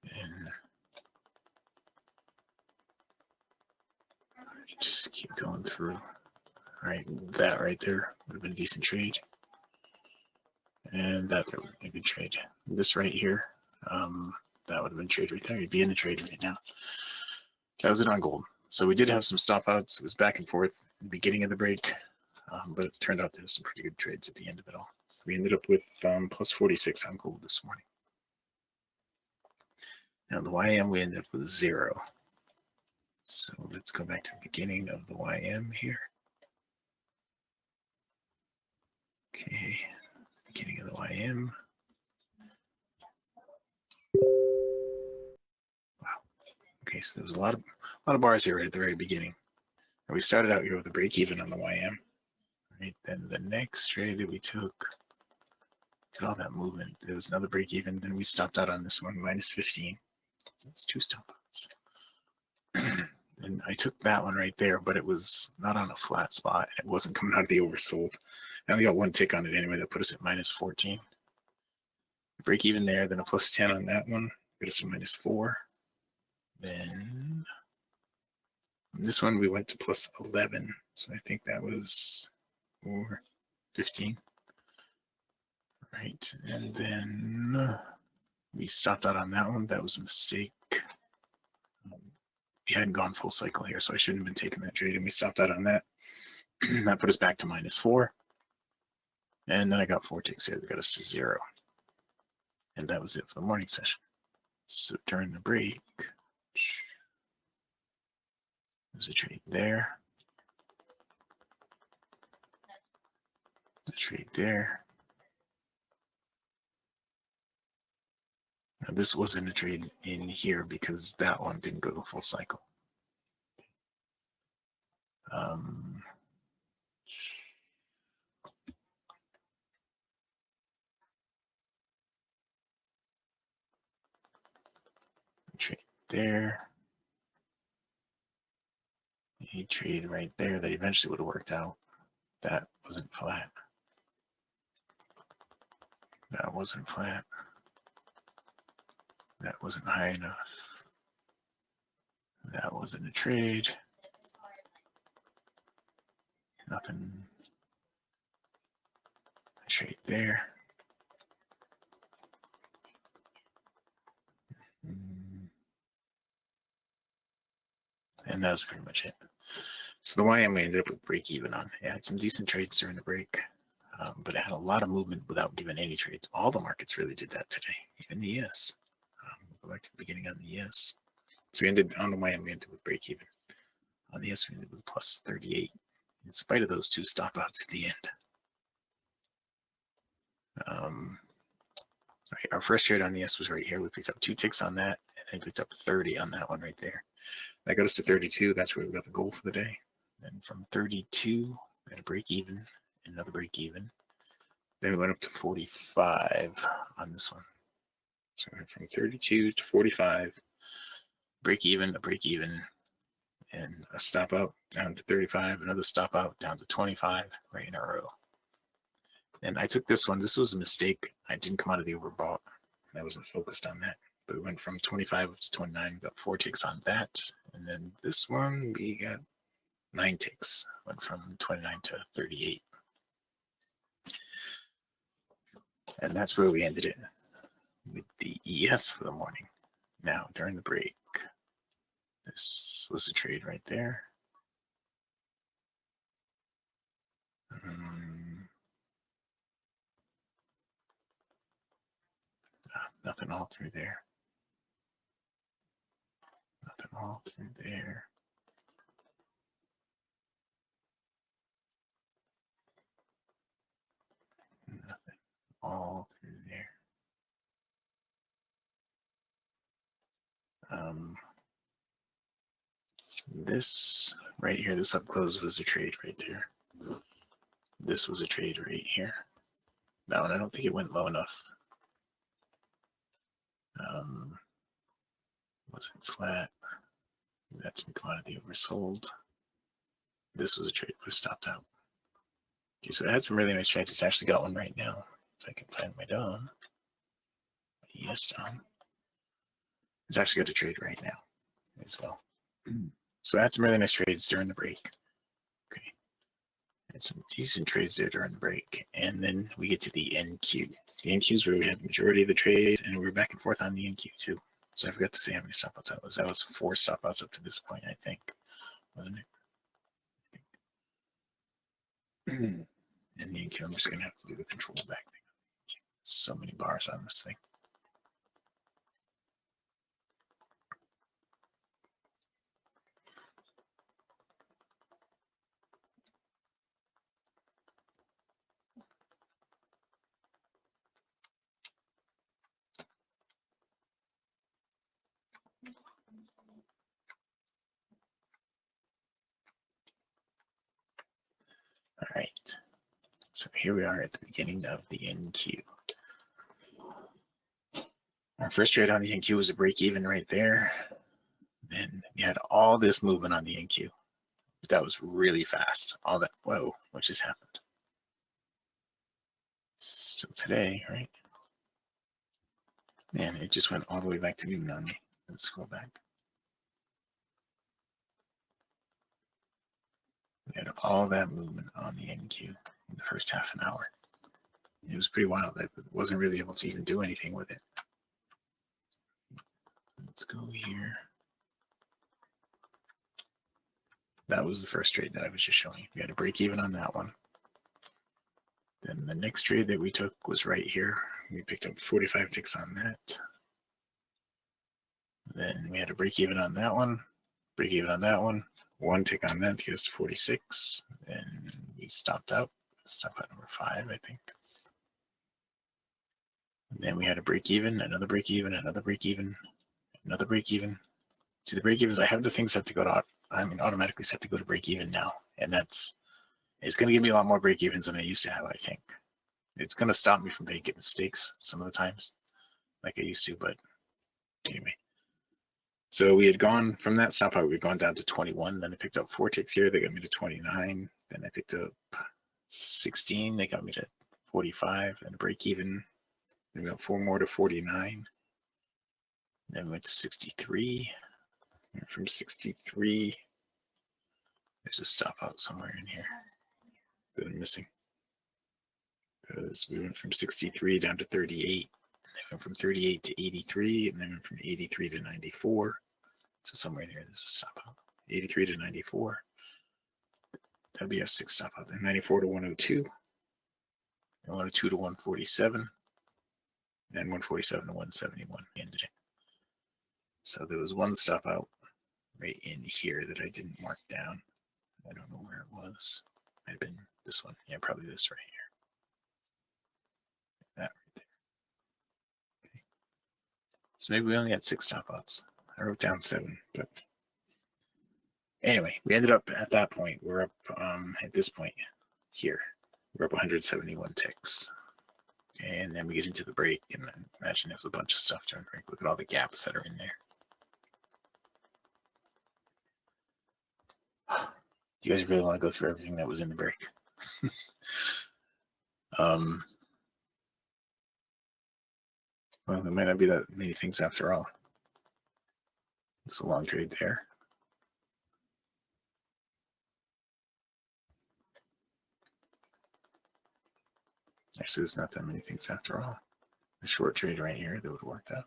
And just keep going through. right? That right there would have been a decent trade. And that would have been a good trade. This right here, that would have been a trade right there. You'd be in the trade right now. That was it on gold. So we did have some stop outs. It was back and forth in the beginning of the break, but it turned out to have some pretty good trades at the end of it all. We ended up with plus 46 on gold this morning. Now the YM, we ended up with 0. So let's go back to the beginning of the YM here. Okay, beginning of the YM. Wow. Okay, so there was a lot of bars here right at the very beginning. And we started out here with a break even on the YM. Right, then the next trade that we took, look at all that movement. There was another break even. Then we stopped out on this one, minus 15. So that's 2 stop outs. And I took that one right there, but it was not on a flat spot. It wasn't coming out of the oversold. I only got 1 tick on it anyway. That put us at minus 14. Break even there, then a plus 10 on that one. Get us to minus 4. Then this one we went to plus 11. So I think that was 15. Right, and then we stopped out on that one. That was a mistake. We hadn't gone full cycle here, so I shouldn't have been taking that trade, and we stopped out on that. That put us back to minus 4. And then I got 4 ticks here that got us to 0. And that was it for the morning session. So during the break, there's a trade there. A trade there. Now this wasn't a trade in here because that one didn't go to full cycle. Trade there. A trade right there that eventually would have worked out. That wasn't flat. That wasn't flat. That wasn't high enough. That wasn't a trade. Nothing. A trade there. And that was pretty much it. So the YM we ended up with break even on. It had some decent trades during the break, but it had a lot of movement without giving any trades. All the markets really did that today, even the ES. We'll go back to the beginning on the ES. So we ended on the YM, we ended with break even. On the ES, we ended with plus 38, in spite of those 2 stop outs at the end. Right, our first trade on the ES was right here. We picked up 2 ticks on that, and then picked up 30 on that one right there. That got us to 32. That's where we got the goal for the day. Then from 32, we had a break even, another break even. Then we went up to 45 on this one. So we went from 32 to 45, break even, a break even, and a stop out down to 35, another stop out down to 25, right in a row. And I took this one. This was a mistake. I didn't come out of the overbought. I wasn't focused on that. But we went from 25 up to 29, got 4 ticks on that. And then this one, we got 9 ticks. Went from 29 to 38. And that's where we ended it with the ES for the morning. Now, during the break, this was a trade right there. Nothing all through there. Nothing all through there. Nothing all through there. This right here, this up close was a trade right there. This was a trade right here. That one, I don't think it went low enough. Wasn't flat. That's been commodity oversold. This was a trade we stopped out. Okay, so it had some really nice trades. It's actually got one right now. If I can find my DOM. Yes, DOM. It's actually got a trade right now as well. So I had some really nice trades during the break. Okay. Had some decent trades there during the break. And then we get to the NQ. The NQ is where we had the majority of the trades, and we were back and forth on the NQ too. So I forgot to say how many stop outs that was. That was 4 stop outs up to this point, I think. Wasn't it? And the NQ, I'm just going to have to do the control back thing. So many bars on this thing. All right. So here we are at the beginning of the NQ. Our first trade on the NQ was a break even right there. Then we had all this movement on the NQ. But that was really fast. All that, whoa, what just happened? Still today, right? Man, it just went all the way back to noon on me. Let's go back. We had all that movement on the NQ in the first half an hour. It was pretty wild. I wasn't really able to even do anything with it. Let's go here. That was the first trade that I was just showing. We had a break even on that one. Then the next trade that we took was right here. We picked up 45 ticks on that. Then we had a break even on that one, break even on that one, 1 tick on that to get us to 46. Then we stopped out, stopped at number 5, I think. And then we had a break even, another break even, another break even, another break even. See, the break evens, I have the things set to go to, automatically set to go to break even now. And it's going to give me a lot more break evens than I used to have, I think. It's going to stop me from making mistakes some of the times, like I used to, but anyway. So we had gone from that stop out, we'd gone down to 21. Then I picked up 4 ticks here. They got me to 29. Then I picked up 16. They got me to 45 and a break even. Then we got 4 more to 49. Then we went to 63. And from 63, there's a stop out somewhere in here that I'm missing. Because we went from 63 down to 38. Then went from 38 to 83, and then went from 83 to 94. So somewhere in here, there's a stop out. 83 to 94. That'd be our 6th stop out. Then 94 to 102. 102 to 147. Then 147 to 171. Ended it. So there was one stop out right in here that I didn't mark down. I don't know where it was. Might have been this one. Yeah, probably this right here. That right there. Okay. So maybe we only had 6 stop outs. I wrote down 7, but anyway, we ended up at that point. We're up at this point here. We're up 171 ticks. And then we get into the break, and I imagine there was a bunch of stuff during the break. Look at all the gaps that are in there. Do you guys really want to go through everything that was in the break? Well, there might not be that many things after all. There's a long trade there. Actually, there's not that many things after all. A short trade right here that would have worked out.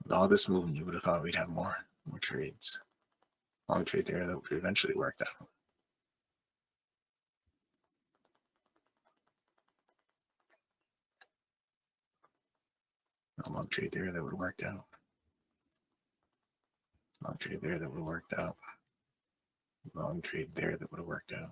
With all this movement, you would have thought we'd have more trades. Long trade there that would eventually work out. A long trade there that would have worked out. Long trade there that would have worked out. Long trade there that would have worked out.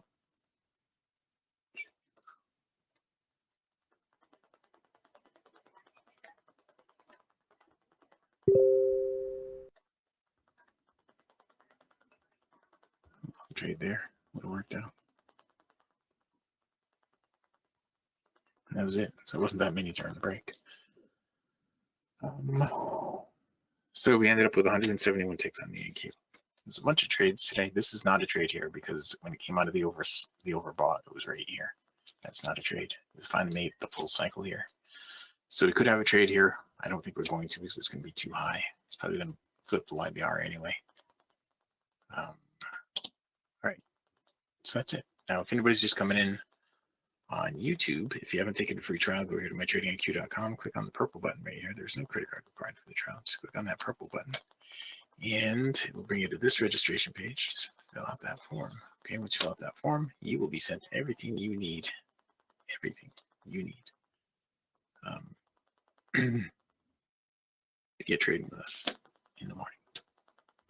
Long trade there would have worked out. And that was it. So it wasn't that many during the break. So we ended up with 171 ticks on the NQ. There's a bunch of trades today. This is not a trade here because when it came out of the overbought, it was right here. That's not a trade. We finally made the full cycle here. So we could have a trade here. I don't think we're going to because it's going to be too high. It's probably going to flip the YBR anyway. All right, so that's it. Now, if anybody's just coming in on YouTube, if you haven't taken the free trial, go here to mytradingiq.com, click on the purple button right here. There's no credit card required for the trial. Just click on that purple button, and it will bring you to this registration page. Just fill out that form. Okay, once you fill out that form, you will be sent everything you need. Everything you need to get trading with us in the morning.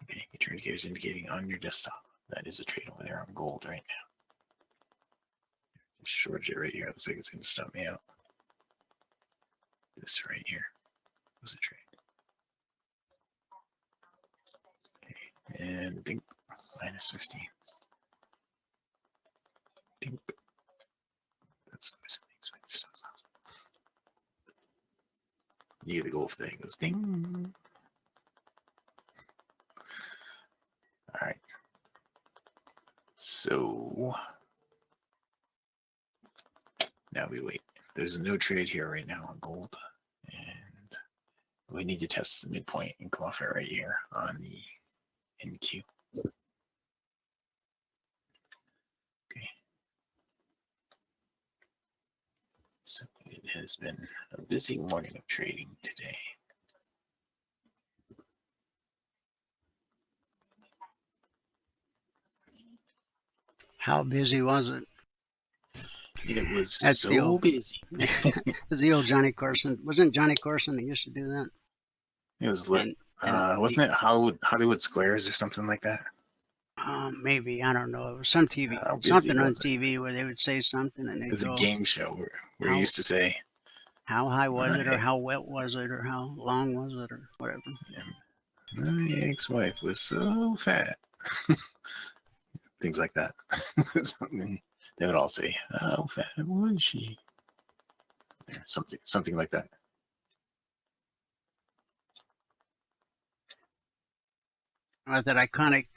Okay, get your indicators indicating on your desktop. That is a trade over there on gold right now. Shorted it right here. Looks like it's going to stop me out. This right here was a trade. Okay, and dink, minus 15. Dink. That's stuff. You get the gold thing. It goes ding. All right. So now we wait. There's a no trade here right now on gold, and we need to test the midpoint and come off it right here on the NQ. Okay. So it has been a busy morning of trading today. How busy was it? It was That's the so old- busy. It's the old Johnny Carson. Wasn't Johnny Carson that used to do that? It was lit. And Wasn't it Hollywood Squares or something like that? maybe, I don't know. It was some TV, How busy something on was it? TV where they would say something and It they'd was a go, game show where he used to say, how high was it, or Right. how wet was it, or how long was it, or whatever. my ex-wife was so fat. Things like that. They would all say, how fat was she? Something like that. That iconic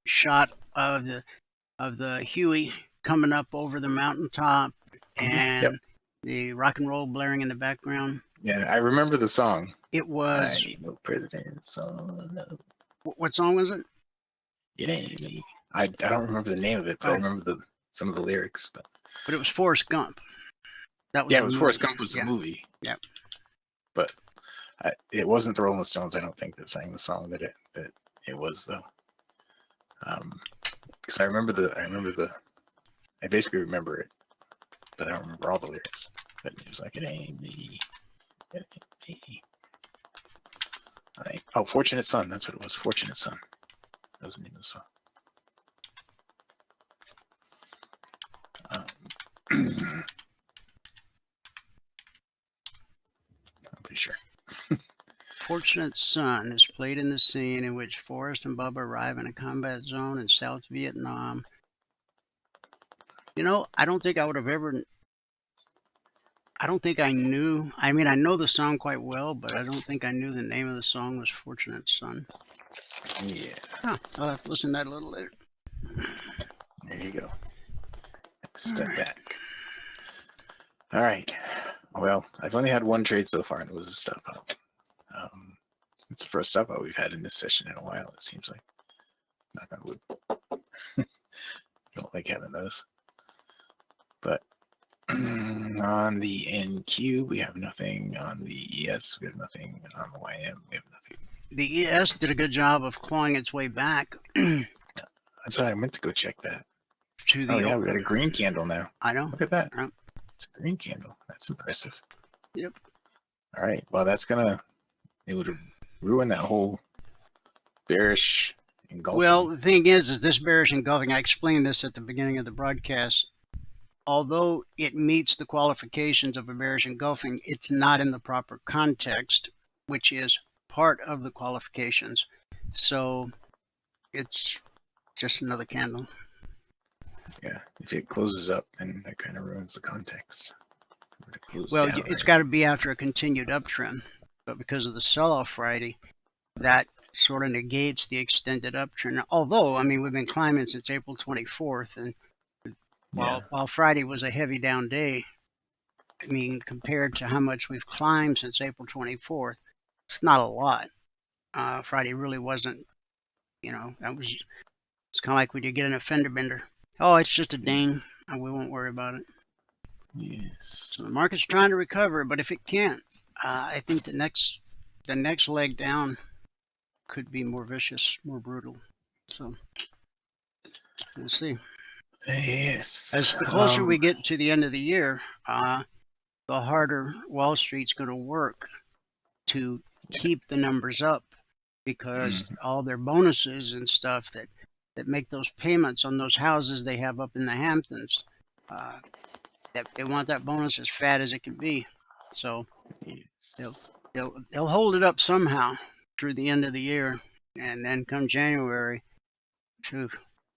shot of the Huey coming up over the mountaintop and Yep. the rock and roll blaring in the background. Yeah, I remember the song. It was, I ain't no president, so no. what song was it? It ain't me. I don't remember the name of it, but I remember some of the lyrics. But it was Forrest Gump. That was yeah, the it was movie. Forrest Gump was the Yeah. movie. Yeah. But it wasn't the Rolling Stones, I don't think, that sang the song that it was though. Because I basically remember it, but I don't remember all the lyrics. But it was like, it ain't me. It ain't me. All right. Oh, Fortunate Son. That's what it was. Fortunate Son. That was the name of the song. I'm pretty sure. Fortunate Son is played in the scene in which Forrest and Bubba arrive in a combat zone in South Vietnam. You know, I don't think I would have ever. I don't think I knew. I mean, I know the song quite well, but I don't think I knew the name of the song was Fortunate Son. Yeah. Huh, I'll have to listen to that a little later. There you go. Step back. All right. Well, I've only had one trade so far, and it was a stop out. It's the first stop out we've had in this session in a while, it seems like. Knock on wood. Don't like having those. But on the NQ, we have nothing. On the ES, we have nothing. On the YM, we have nothing. The ES did a good job of clawing its way back That's why I meant to go check that. to the. Oh yeah, we got a green candle now. I know. Look at that. Right. It's a green candle. That's impressive. Yep. All right. Well, it would ruin that whole bearish engulfing. Well, the thing is this bearish engulfing, I explained this at the beginning of the broadcast. Although it meets the qualifications of a bearish engulfing, it's not in the proper context, which is part of the qualifications. So it's just another candle. Yeah, if it closes up, then that kind of ruins the context. Well, it's got to be after a continued uptrend, but because of the sell-off Friday, that sort of negates the extended uptrend. Although, I mean, we've been climbing since April 24th, and while Friday was a heavy down day, I mean, compared to how much we've climbed since April 24th, it's not a lot. Friday really wasn't, that was It's kind of like when you get in a fender bender. Oh, it's just a ding, and we won't worry about it. Yes. So the market's trying to recover, but if it can't, I think the next leg down could be more vicious, more brutal. So we'll see. Yes. As the closer we get to the end of the year, the harder Wall Street's going to work to keep the numbers up, because all their bonuses and stuff that make those payments on those houses they have up in the Hamptons, that they want that bonus as fat as it can be. So they'll hold it up somehow through the end of the year, and then come January,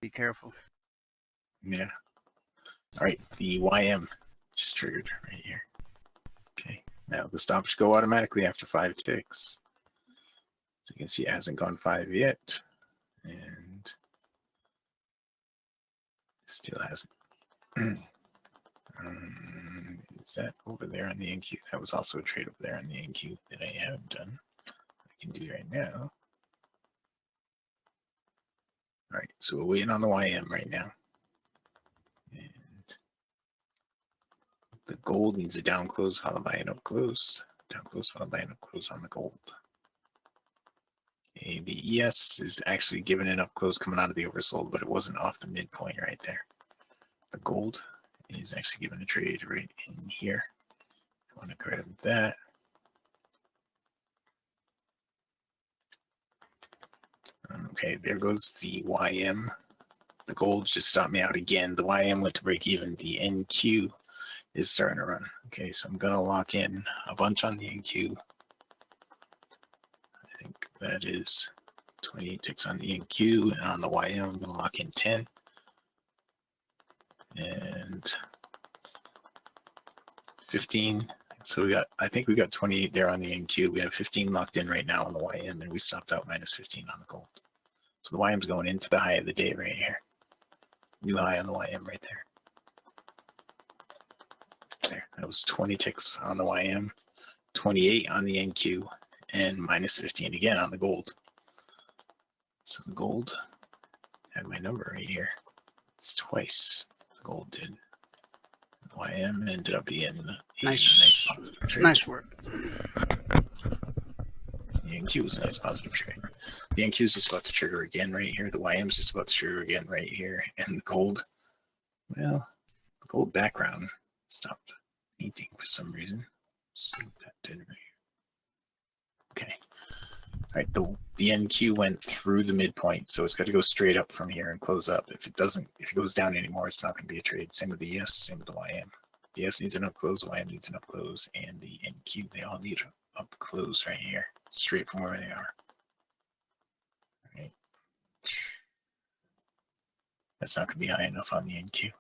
be careful. Yeah. All right, the YM just triggered right here. Okay, now the stops go automatically after 5 ticks. So you can see it hasn't gone 5 yet, and still hasn't. Is that over there on the NQ? That was also a trade over there on the NQ that I haven't done. I can do right now. All right, so we're waiting on the YM right now. And the gold needs a down close followed by an up close. Down close followed by an up close on the gold. Okay, the ES is actually giving an up close coming out of the oversold, but it wasn't off the midpoint right there. The gold is actually giving a trade right in here. I want to grab that. Okay, there goes the YM. The gold just stopped me out again. The YM went to break even. The NQ is starting to run. Okay, so I'm going to lock in a bunch on the NQ. I think that is 28 ticks on the NQ. And on the YM, I'm going to lock in 10. And 15. So I think we got 28 there on the NQ. We have 15 locked in right now on the YM, and we stopped out minus 15 on the gold. So the YM's going into the high of the day right here. New high on the YM right there. There, that was 20 ticks on the YM, 28 on the NQ, and minus 15 again on the gold. So the gold had my number right here. It's twice the gold did. The YM ended up being nice work. The NQ was a nice positive trade. The NQ is just about to trigger again right here. The YM is just about to trigger again right here. And the gold, well, the gold background stopped painting for some reason. Let's see what that did right here. Okay. All right, the NQ went through the midpoint, so it's got to go straight up from here and close up. If it goes down anymore, it's not going to be a trade. Same with the ES, same with the YM. The ES needs an up close, the YM needs an up close, and the NQ, they all need an up close right here, straight from where they are. All right. That's not going to be high enough on the NQ.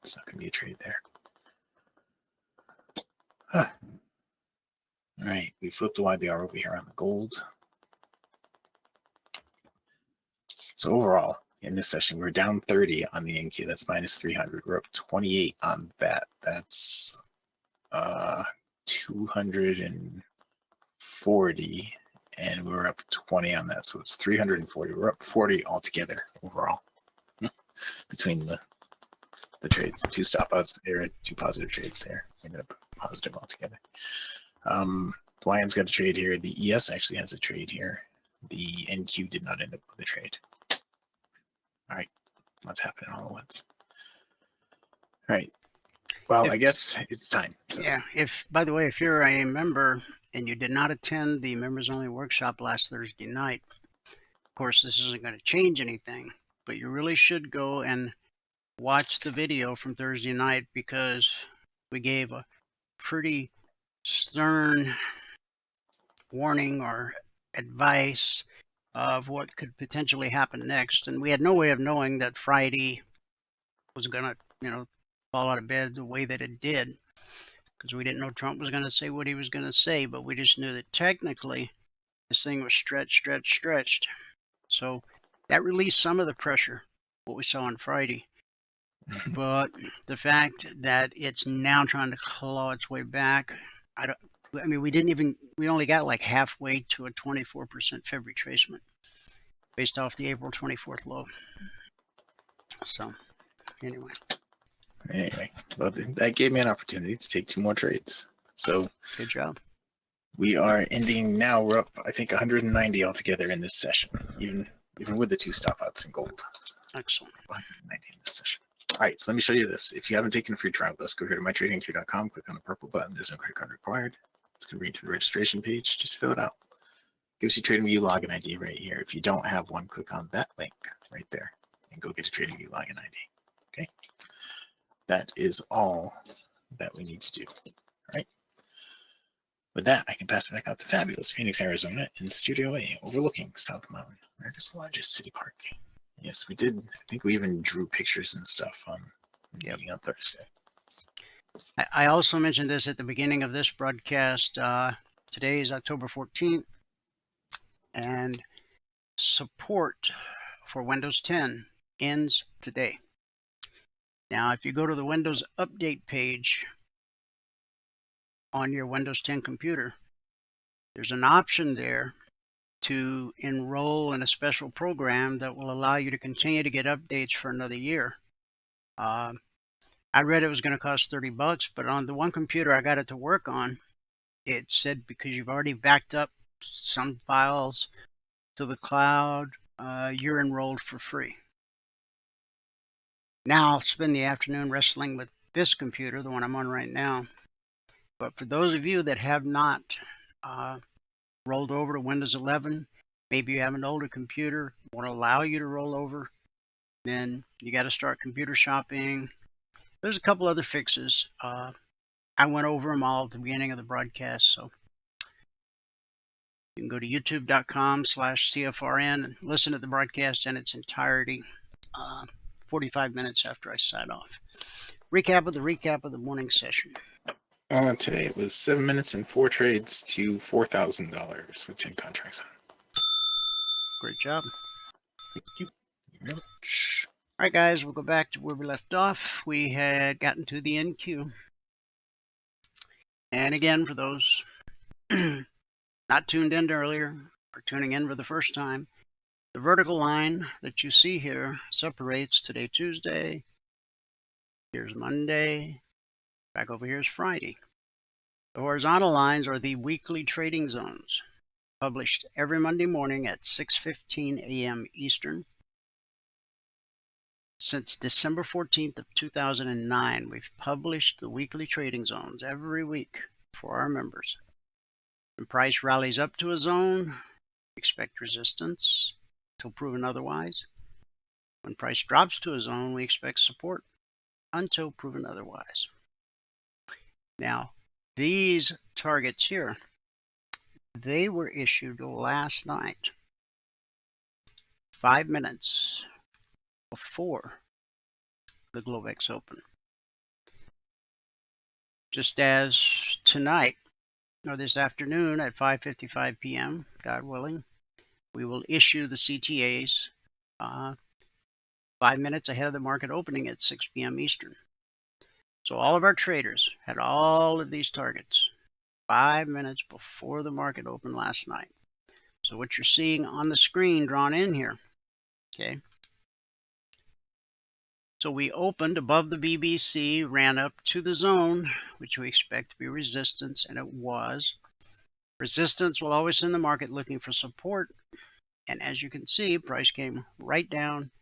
It's not going to be a trade there. Huh. All right, we flipped the YBR over here on the gold. So overall, in this session, we're down 30 on the NQ. That's minus 300. We're up 28 on that. That's 240, and we're up 20 on that. So it's 340. We're up 40 altogether overall between the trades. 2 stop outs there, 2 positive trades there. Ended up positive altogether. The YM's got a trade here. The ES actually has a trade here. The NQ did not end up with a trade. All right, what's happening all at once? All right. Well, I guess it's time. So. Yeah. By the way, if you're a member and you did not attend the members only workshop last Thursday night, of course, this isn't going to change anything, but you really should go and watch the video from Thursday night, because we gave a pretty stern warning or advice of what could potentially happen next. And we had no way of knowing that Friday was going to, fall out of bed the way that it did, because we didn't know Trump was going to say what he was going to say, but we just knew that technically this thing was stretched. So that released some of the pressure, what we saw on Friday. But the fact that it's now trying to claw its way back, we only got like halfway to a 24% Feb retracement based off the April 24th low. So anyway, well, that gave me an opportunity to take 2 more trades. So good job. we are ending now. We're up, I think, 190 altogether in this session, even with the 2 stop outs in gold. Excellent. 190 in this session. All right, so let me show you this. If you haven't taken a free trial with us, go here to mytradingq.com, click on the purple button. There's no credit card required. It's going to bring you to the registration page. Just fill it out. Gives you TradingView login ID right here. If you don't have one, click on that link right there and go get a TradingView login ID. Okay, that is all that we need to do. All right. With that, I can pass it back out to fabulous Phoenix, Arizona, in Studio A, overlooking South Mountain, America's largest city park. Yes, we did. I think we even drew pictures and stuff on meeting on Thursday. I also mentioned this at the beginning of this broadcast. Today is October 14th, and support for Windows 10 ends today. Now, if you go to the Windows Update page on your Windows 10 computer, there's an option there to enroll in a special program that will allow you to continue to get updates for another year. I read it was going to cost $30, but on the one computer I got it to work on, it said because you've already backed up some files to the cloud, you're enrolled for free. Now I'll spend the afternoon wrestling with this computer, the one I'm on right now. But for those of you that have not rolled over to Windows 11, maybe you have an older computer, won't allow you to roll over, then you got to start computer shopping. There's a couple other fixes. I went over them all at the beginning of the broadcast, so you can go to youtube.com/CFRN and listen to the broadcast in its entirety 45 minutes after I sign off. Recap of the morning session. Today it was 7 minutes and 4 trades to $4,000 with 10 contracts on. Great job. Thank you very much. All right, guys, we'll go back to where we left off. We had gotten to the NQ. And again, for those not tuned in earlier or tuning in for the first time, the vertical line that you see here separates today, Tuesday. Here's Monday. Back over here is Friday. The horizontal lines are the weekly trading zones, published every Monday morning at 6:15 a.m. Eastern. Since December 14th of 2009, we've published the weekly trading zones every week for our members. When price rallies up to a zone, expect resistance until proven otherwise. When price drops to a zone, we expect support until proven otherwise. Now, these targets here, they were issued last night, 5 minutes before the Globex Open. Just as tonight, or this afternoon at 5:55 p.m., God willing, we will issue the CTAs 5 minutes ahead of the market opening at 6 p.m. Eastern. So all of our traders had all of these targets 5 minutes before the market opened last night. So what you're seeing on the screen drawn in here, okay? So we opened above the BBC, ran up to the zone, which we expect to be resistance, and it was. Resistance will always send the market looking for support. And as you can see, price came right down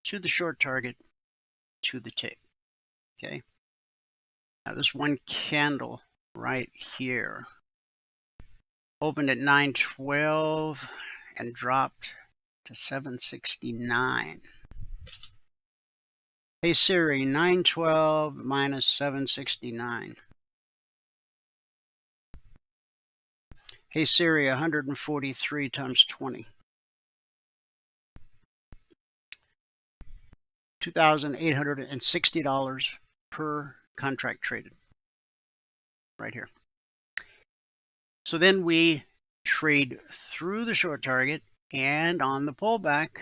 to the short target, to the tick. Okay. Now this one candle right here opened at 912 and dropped to 769. Hey Siri, 912 minus 769. Hey Siri, 143 times 20. $2,860 per contract traded. Right here. So then we trade through the short target, and on the pullback,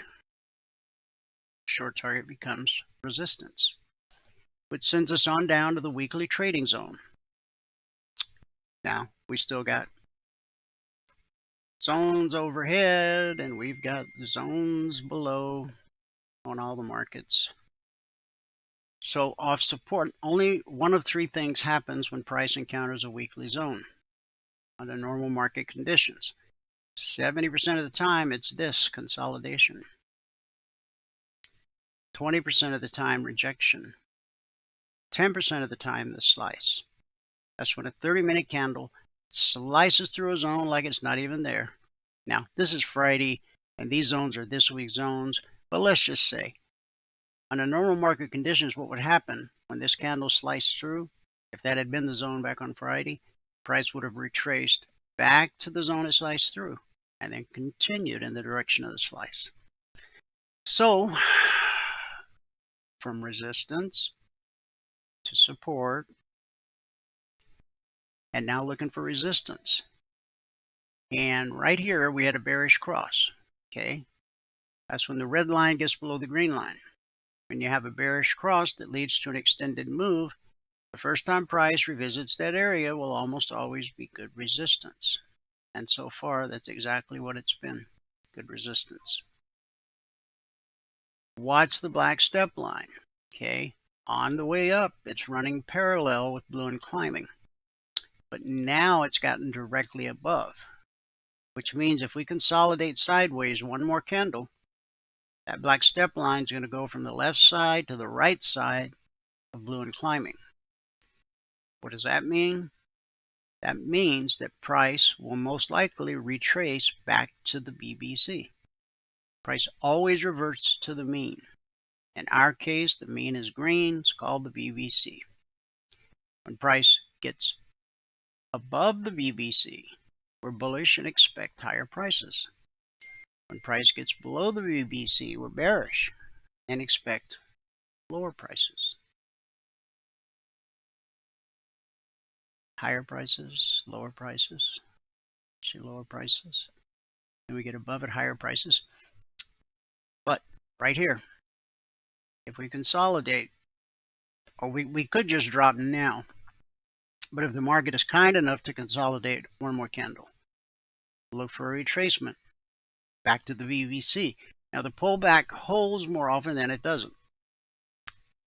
short target becomes resistance, which sends us on down to the weekly trading zone. Now, we still got zones overhead, and we've got zones below on all the markets. So off support, only one of three things happens when price encounters a weekly zone under normal market conditions. 70% of the time, it's this consolidation. 20% of the time, rejection. 10% of the time, the slice. That's when a 30-minute candle slices through a zone like it's not even there. Now, this is Friday, and these zones are this week's zones, but let's just say, under normal market conditions, what would happen when this candle sliced through? If that had been the zone back on Friday, price would have retraced back to the zone it sliced through and then continued in the direction of the slice. So, from resistance to support, and now looking for resistance. And right here, we had a bearish cross, okay? That's when the red line gets below the green line. When you have a bearish cross that leads to an extended move, the first time price revisits that area will almost always be good resistance. And so far, that's exactly what it's been, good resistance. Watch the black step line, okay? On the way up, it's running parallel with blue and climbing. But now it's gotten directly above, which means if we consolidate sideways one more candle, that black step line is going to go from the left side to the right side of blue and climbing. What does that mean? That means that price will most likely retrace back to the BBC. Price always reverts to the mean. In our case, the mean is green. It's called the BBC. When price gets above the BBC, we're bullish and expect higher prices. When price gets below the BBC, we're bearish and expect lower prices. Higher prices, lower prices, see lower prices. Then we get above at higher prices. But right here, if we consolidate, or we could just drop now, but if the market is kind enough to consolidate one more candle, look for a retracement back to the BBC. Now the pullback holds more often than it doesn't,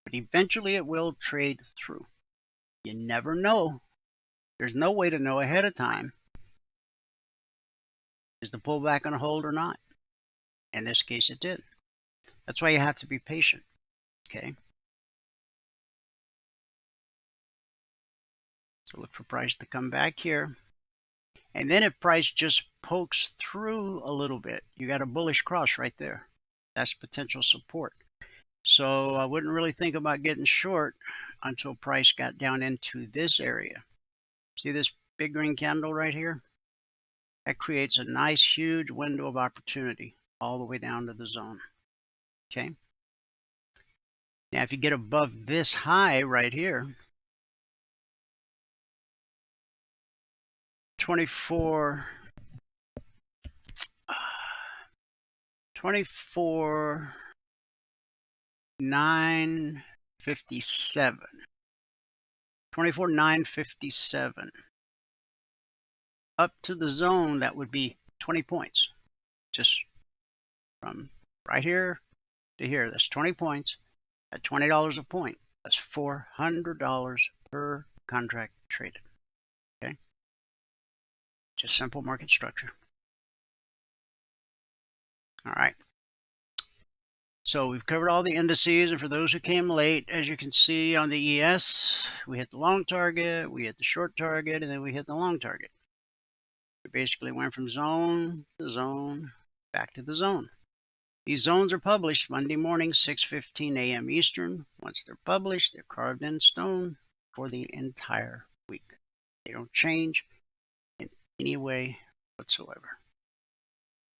but eventually it will trade through. You never know. There's no way to know ahead of time. Is the pullback going to hold or not? In this case, it did. That's why you have to be patient, okay? So look for price to come back here. And then if price just pokes through a little bit, you got a bullish cross right there. That's potential support. So I wouldn't really think about getting short until price got down into this area. See this big green candle right here? That creates a nice huge window of opportunity all the way down to the zone. Okay. Now if you get above this high right here, 24,957 up to the zone, that would be 20 points. Just from right here to here, that's 20 points at $20 a point. That's $400 per contract traded. Okay, just simple market structure. All right. So we've covered all the indices, and for those who came late, as you can see on the ES, we hit the long target, we hit the short target, and then we hit the long target. We basically went from zone to zone, back to the zone. These zones are published Monday morning, 6:15 a.m. Eastern. Once they're published, they're carved in stone for the entire week. They don't change in any way whatsoever.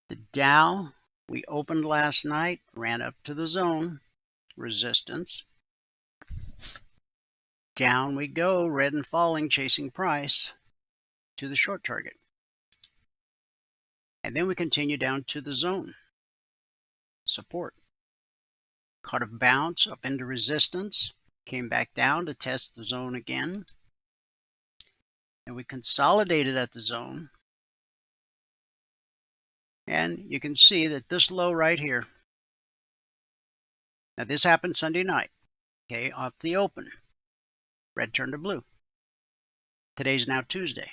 The Dow, we opened last night, ran up to the zone, resistance. Down we go, red and falling, chasing price to the short target. And then we continue down to the zone, support. Caught a bounce up into resistance, came back down to test the zone again. And we consolidated at the zone. And you can see that this low right here, now this happened Sunday night. Okay, off the open. Red turned to blue. Today's now Tuesday.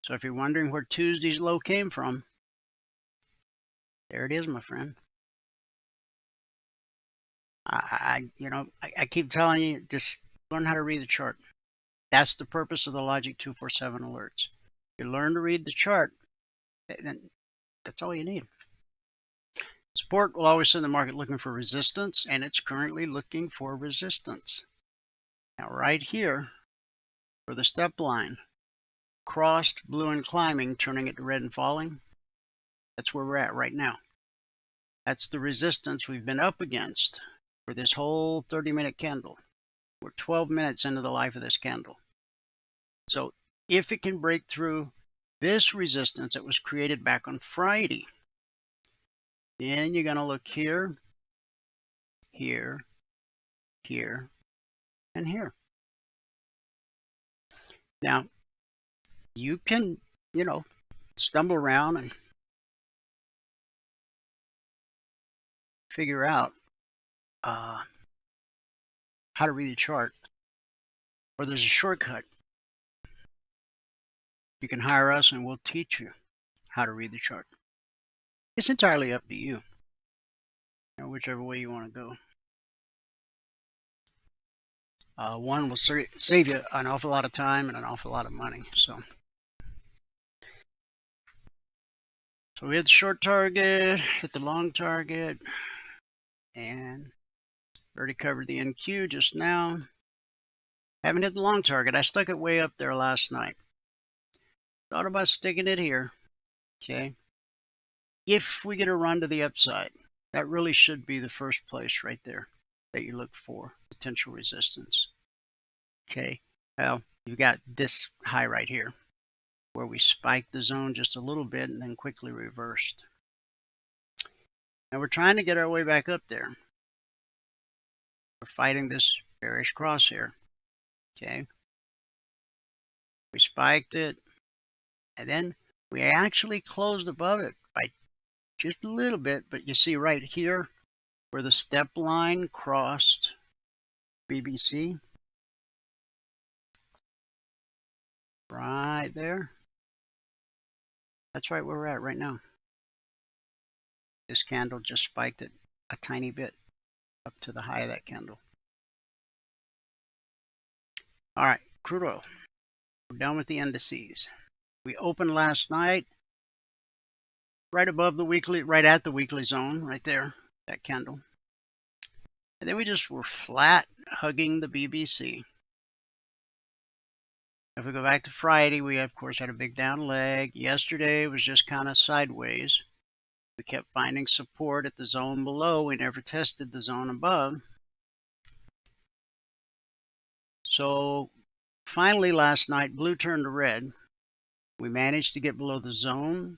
So if you're wondering where Tuesday's low came from, there it is, my friend. I keep telling you, just learn how to read the chart. That's the purpose of the Logic 247 alerts. If you learn to read the chart, then that's all you need. Support will always send the market looking for resistance, and it's currently looking for resistance. Now right here, for the step line, crossed, blue and climbing, turning it to red and falling, that's where we're at right now. That's the resistance we've been up against for this whole 30-minute candle. We're 12 minutes into the life of this candle. So if it can break through this resistance that was created back on Friday, then you're going to look here, here, here, and here. Now, you can, stumble around and figure out how to read the chart, or there's a shortcut. You can hire us and we'll teach you how to read the chart. It's entirely up to you, whichever way you want to go. One will save you an awful lot of time and an awful lot of money. So we hit the short target, hit the long target, and already covered the NQ just now. Haven't hit the long target. I stuck it way up there last night. Thought about sticking it here. Okay. If we get a run to the upside, that really should be the first place right there that you look for potential resistance. Okay. Well, you've got this high right here where we spiked the zone just a little bit and then quickly reversed. Now we're trying to get our way back up there. We're fighting this bearish cross here. Okay. We spiked it, and then we actually closed above it by just a little bit, but you see right here where the step line crossed BBC. Right there. That's right where we're at right now. This candle just spiked it a tiny bit up to the high of that candle. All right, crude oil. We're done with the indices. We opened last night right above the weekly, right at the weekly zone, right there, that candle. And then we just were flat hugging the BBC. If we go back to Friday, we of course had a big down leg. Yesterday was just kind of sideways. We kept finding support at the zone below. We never tested the zone above. So finally last night, blue turned to red. We managed to get below the zone.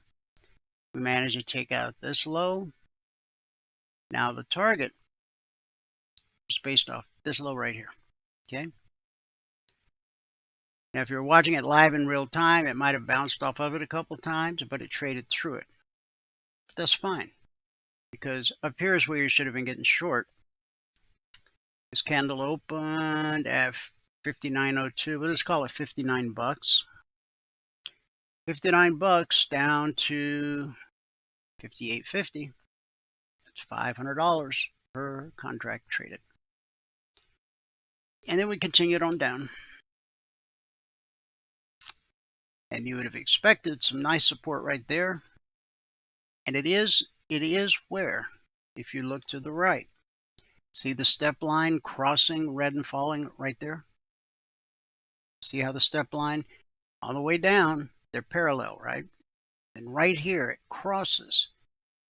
We managed to take out this low. Now the target is based off this low right here. Okay. Now if you're watching it live in real time, it might have bounced off of it a couple times, but it traded through it. But that's fine, because up here is where you should have been getting short. This candle opened at 59.02, but let's call it 59 bucks. 59 bucks down to 58.50. That's $500 per contract traded. And then we continued on down. And you would have expected some nice support right there. And it is where, if you look to the right, see the step line crossing red and falling right there? See how the step line all the way down, they're parallel, right? And right here it crosses,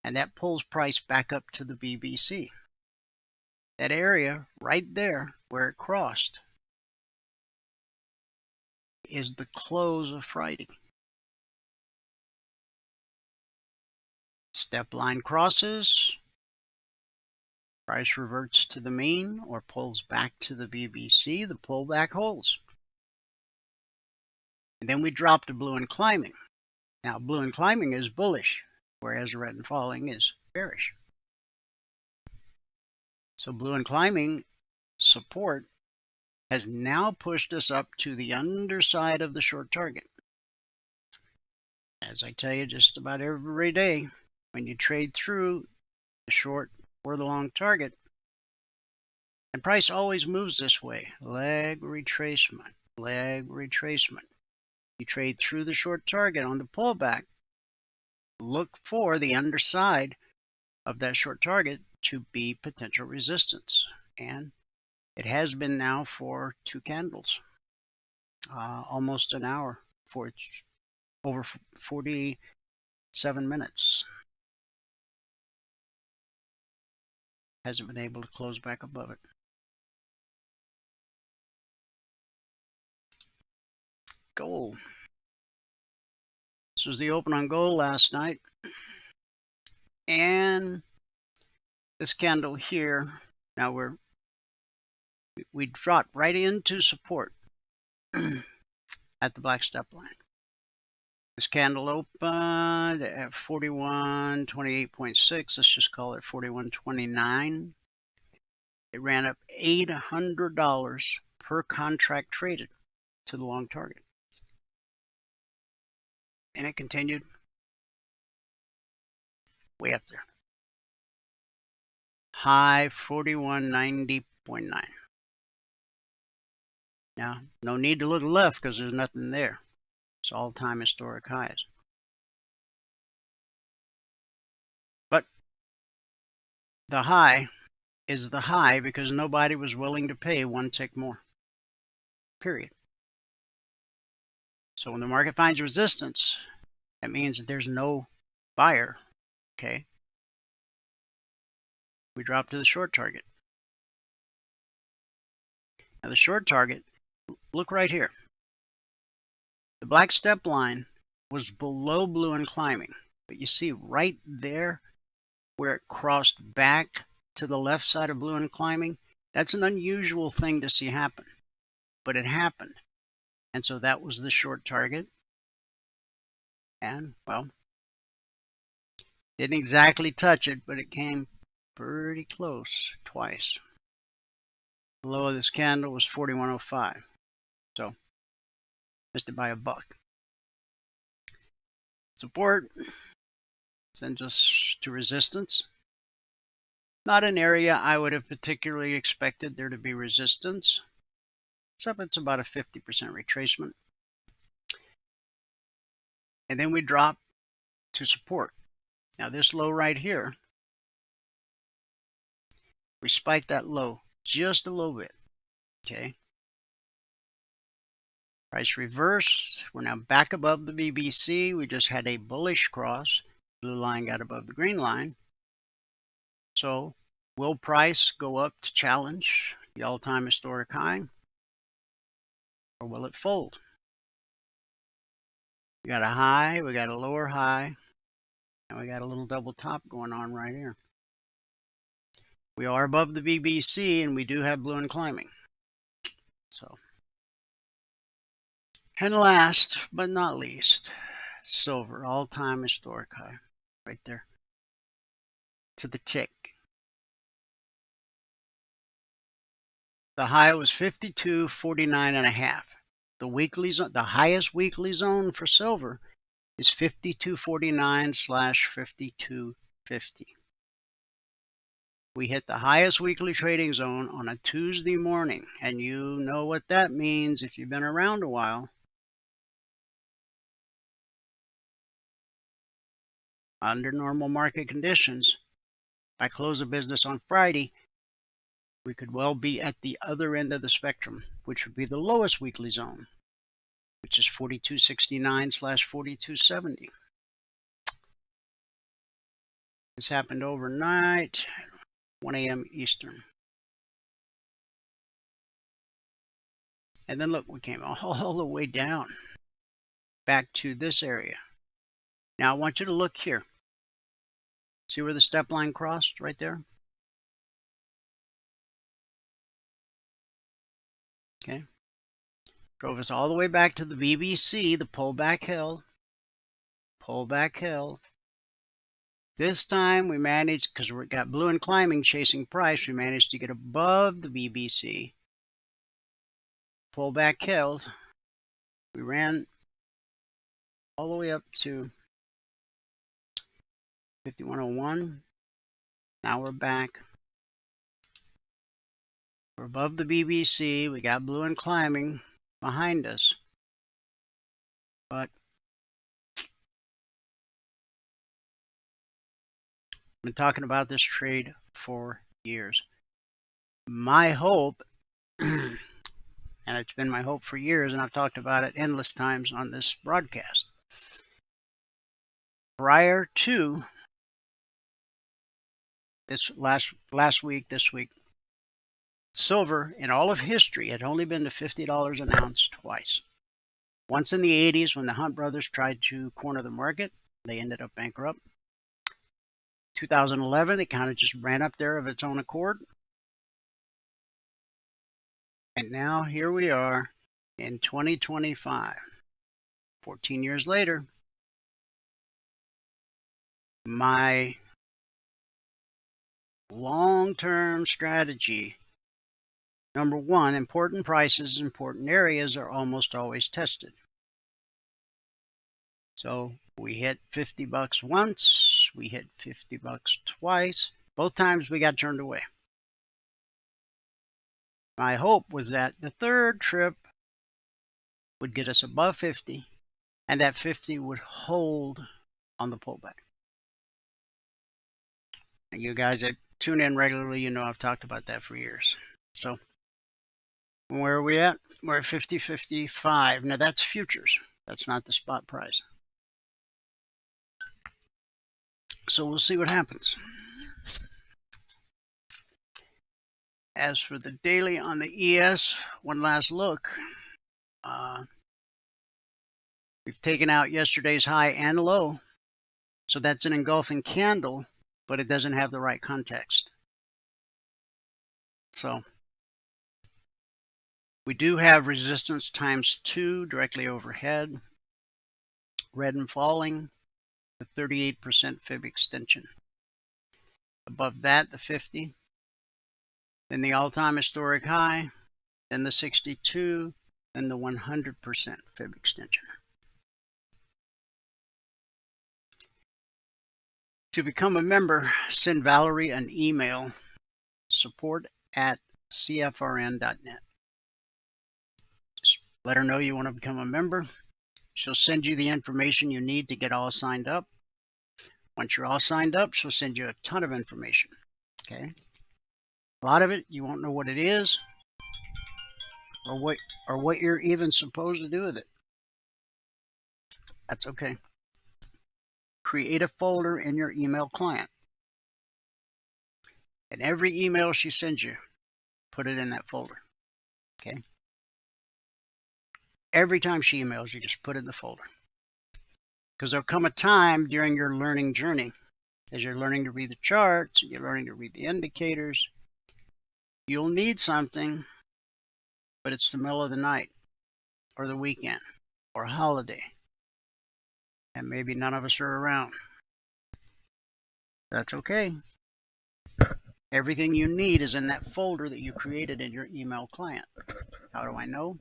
and that pulls price back up to the BBC. That area right there where it crossed is the close of Friday. Step line crosses, price reverts to the mean or pulls back to the BBC. The pullback holds. And then we drop to blue and climbing. Now blue and climbing is bullish, whereas red and falling is bearish. So blue and climbing support has now pushed us up to the underside of the short target. As I tell you just about every day, when you trade through the short or the long target, and price always moves this way, leg retracement, leg retracement. You trade through the short target on the pullback, look for the underside of that short target to be potential resistance. And it has been now for 2 candles, almost an hour, for over 47 minutes. Hasn't been able to close back above it. Gold. This was the open on gold last night. And this candle here, now we dropped right into support at the black step line. This candle opened at 4128.6. Let's just call it 4129. It ran up $800 per contract traded to the long target. And it continued way up there. High 4190.9. Now, no need to look left because there's nothing there. It's all-time historic highs. But the high is the high because nobody was willing to pay 1 tick more. Period. So when the market finds resistance, that means that there's no buyer. Okay. We drop to the short target. Now the short target, look right here. The black step line was below blue and climbing, but you see right there where it crossed back to the left side of blue and climbing, that's an unusual thing to see happen, but it happened. And so that was the short target. And, well, didn't exactly touch it, but it came pretty close twice. The low of this candle was 4105. So, missed it by a buck. Support sends us to resistance. Not an area I would have particularly expected there to be resistance, except it's about a 50% retracement. And then we drop to support. Now this low right here, we spiked that low just a little bit, okay? Price reversed. We're now back above the BBC. We just had a bullish cross. Blue line got above the green line. So will price go up to challenge the all-time historic high? Or will it fold? We got a high, we got a lower high, and we got a little double top going on right here. We are above the BBC, and we do have blue and climbing. So, and last but not least, silver, all-time historic high, right there, to the tick. The high was 52.49.5. The weekly zone, the highest weekly zone for silver is 52.49/52.50. We hit the highest weekly trading zone on a Tuesday morning, and you know what that means if you've been around a while. Under normal market conditions, by close of business on Friday, we could well be at the other end of the spectrum, which would be the lowest weekly zone, which is 42.69/42.70. This happened overnight, 1 a.m. Eastern. And then look, we came all the way down, back to this area. Now I want you to look here. See where the step line crossed right there? Okay. Drove us all the way back to the BBC, the pullback held, This time we managed, because we got blue and climbing chasing price, we managed to get above the BBC. Pullback held. We ran all the way up to 5101. Now we're back. We're above the BBC. We got blue and climbing behind us. But I've been talking about this trade for years. My hope, and it's been my hope for years, and I've talked about it endless times on this broadcast. Prior to this last week, this week, silver in all of history had only been to $50 an ounce twice. Once in the 80s when the Hunt brothers tried to corner the market, they ended up bankrupt. 2011, it kind of just ran up there of its own accord. And now here we are in 2025, 14 years later. My long-term strategy, number one, important prices, important areas are almost always tested. So we hit $50 once, we hit $50 twice. Both times we got turned away. My hope was that the third trip would get us above 50, and that 50 would hold on the pullback. And you guys that tune in regularly, you know I've talked about that for years. So where are we at? We're at 50.55. Now that's futures. That's not the spot price. So we'll see what happens. As for the daily on the ES, one last look. We've taken out yesterday's high and low. So that's an engulfing candle, but it doesn't have the right context. So we do have resistance ×2 directly overhead. Red and falling, the 38% fib extension. Above that, the 50. Then the all-time historic high, then the 62, then the 100% fib extension. To become a member, send Valerie an email, support@cfrn.net. Just let her know you want to become a member. She'll send you the information you need to get all signed up. Once you're all signed up, she'll send you a ton of information. Okay? A lot of it, you won't know what it is or what you're even supposed to do with it. That's okay. Create a folder in your email client. And every email she sends you, put it in that folder. Okay? Every time she emails you, just put it in the folder. Because there'll come a time during your learning journey, as you're learning to read the charts, you're learning to read the indicators, you'll need something, but it's the middle of the night, or the weekend, or a holiday, and maybe none of us are around. That's okay. Everything you need is in that folder that you created in your email client. How do I know?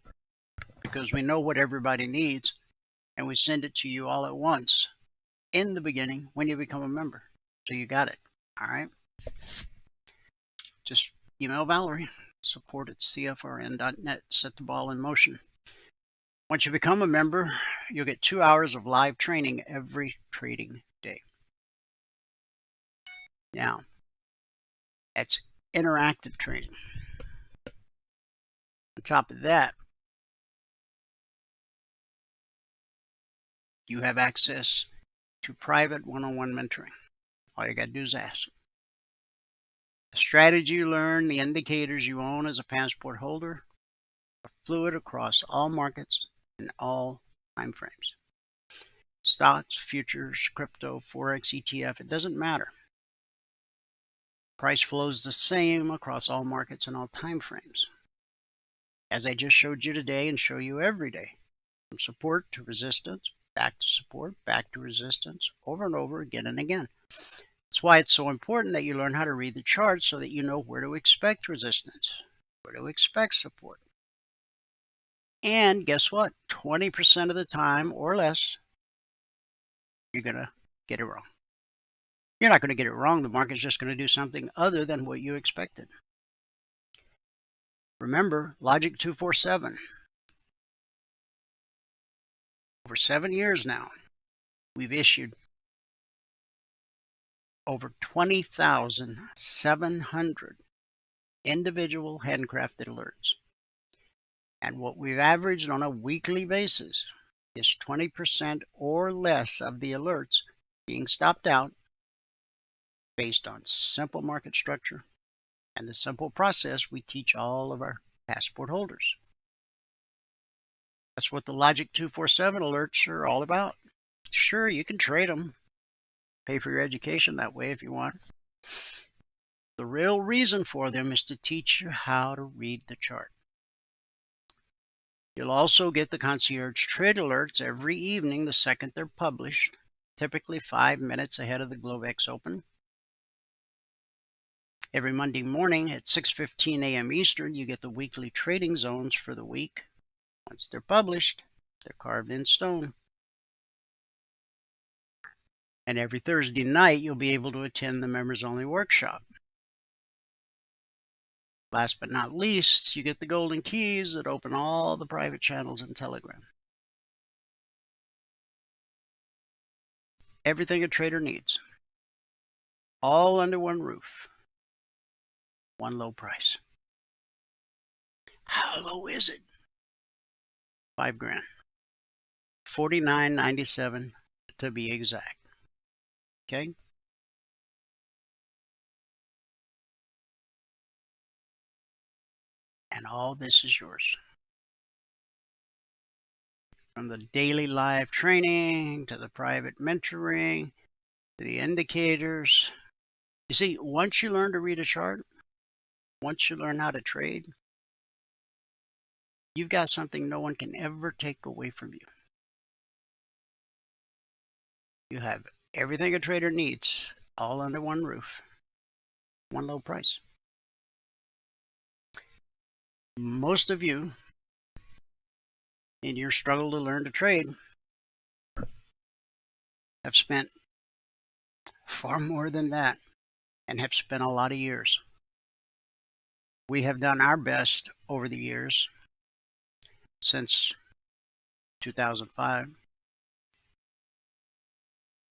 Because we know what everybody needs, and we send it to you all at once in the beginning when you become a member. So you got it. All right? Just email Valerie, support@cfrn.net. Set the ball in motion. Once you become a member, you'll get 2 hours of live training every trading day. Now, that's interactive training. On top of that, you have access to private one-on-one mentoring. All you got to do is ask. The strategy you learn, the indicators you own as a passport holder are fluid across all markets and all time frames. Stocks, futures, crypto, Forex, ETF, it doesn't matter. Price flows the same across all markets and all time frames. As I just showed you today and show you every day, from support to resistance, back to support, back to resistance, over and over again and again. That's why it's so important that you learn how to read the chart so that you know where to expect resistance, where to expect support. And guess what? 20% of the time or less, you're going to get it wrong. You're not going to get it wrong. The market's just going to do something other than what you expected. Remember, Logic 247. Over 7 years now, we've issued over 20,700 individual handcrafted alerts. And what we've averaged on a weekly basis is 20% or less of the alerts being stopped out based on simple market structure and the simple process we teach all of our passport holders. That's what the Logic 247 alerts are all about. Sure, you can trade them, pay for your education that way if you want. The real reason for them is to teach you how to read the chart. You'll also get the concierge trade alerts every evening the second they're published, typically 5 minutes ahead of the Globex Open. Every Monday morning at 6:15 a.m. Eastern, you get the weekly trading zones for the week. Once they're published, they're carved in stone. And every Thursday night, you'll be able to attend the members-only workshop. Last but not least, you get the golden keys that open all the private channels in Telegram. Everything a trader needs. All under one roof. One low price. How low is it? $5,000. $49.97 to be exact. Okay? And all this is yours. From the daily live training to the private mentoring, to the indicators. You see, once you learn to read a chart, once you learn how to trade, you've got something no one can ever take away from you. You have everything a trader needs, all under one roof, one low price. Most of you, in your struggle to learn to trade, have spent far more than that and have spent a lot of years. We have done our best over the years, since 2005,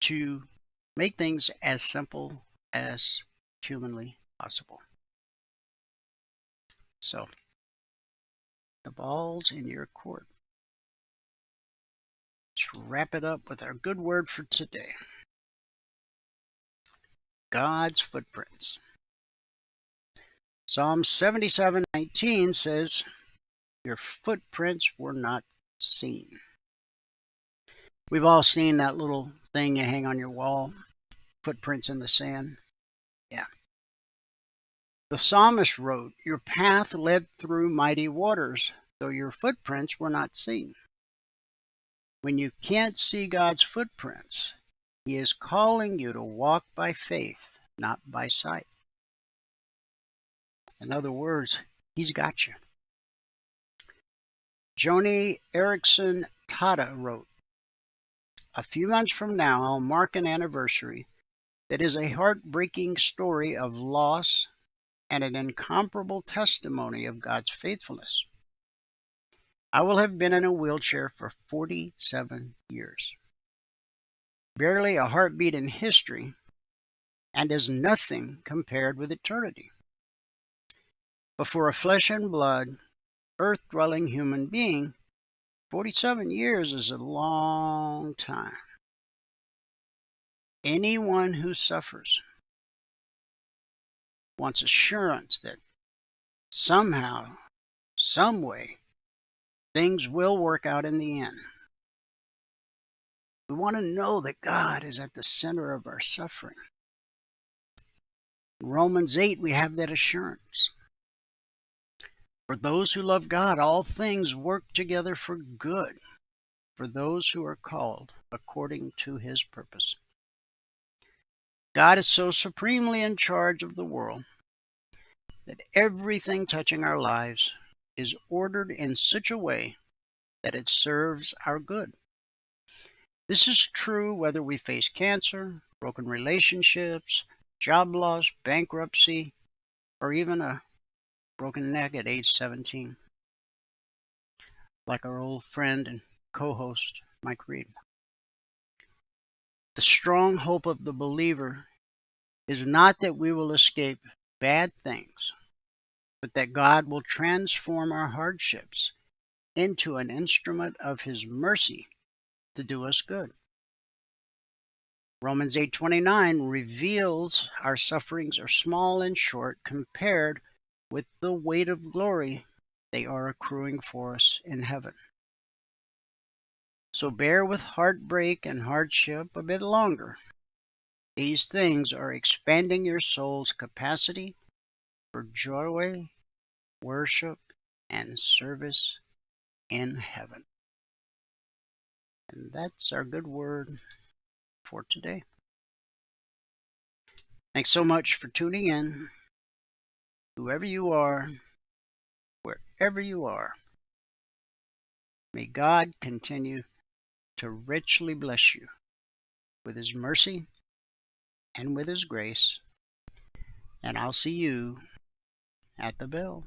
to make things as simple as humanly possible. So, the ball's in your court. Let's wrap it up with our good word for today. God's footprints. Psalm 77:19 says, "Your footprints were not seen." We've all seen that little thing you hang on your wall, footprints in the sand. Yeah. The psalmist wrote, "Your path led through mighty waters, though your footprints were not seen." When you can't see God's footprints, He is calling you to walk by faith, not by sight. In other words, He's got you. Joni Eareckson Tada wrote, "A few months from now, I'll mark an anniversary that is a heartbreaking story of loss and an incomparable testimony of God's faithfulness. I will have been in a wheelchair for 47 years. Barely a heartbeat in history, and as nothing compared with eternity. But for a flesh and blood, earth-dwelling human being, 47 years is a long time. Anyone who suffers wants assurance that somehow, some way, things will work out in the end. We want to know that God is at the center of our suffering. In Romans 8, we have that assurance. For those who love God, all things work together for good. for those who are called according to his purpose. God is so supremely in charge of the world that everything touching our lives is ordered in such a way that it serves our good. This is true whether we face cancer, broken relationships, job loss, bankruptcy, or even a broken neck at age 17. Like our old friend and co-host, Mike Reed. The strong hope of the believer is not that we will escape bad things, but that God will transform our hardships into an instrument of his mercy to do us good. Romans 8:29 reveals our sufferings are small and short compared with the weight of glory they are accruing for us in heaven. So bear with heartbreak and hardship a bit longer. These things are expanding your soul's capacity for joy, worship, and service in heaven. And that's our good word for today. Thanks so much for tuning in. Whoever you are, wherever you are, may God continue to richly bless you with his mercy and with his grace. And I'll see you at the bell.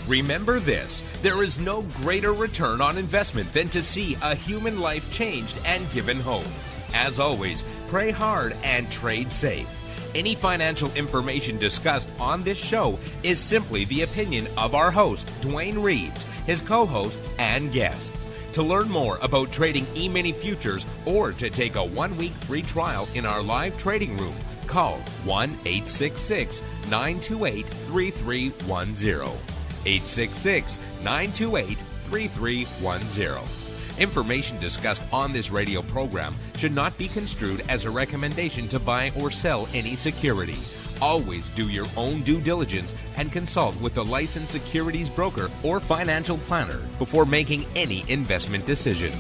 Remember this, there is no greater return on investment than to see a human life changed and given hope. As always, pray hard and trade safe. Any financial information discussed on this show is simply the opinion of our host, Dwayne Reeves, his co-hosts, and guests. To learn more about trading E-mini futures or to take a 1-week free trial in our live trading room, call 1-866-928-3310. 866-928-3310. Information discussed on this radio program should not be construed as a recommendation to buy or sell any security. Always do your own due diligence and consult with a licensed securities broker or financial planner before making any investment decision.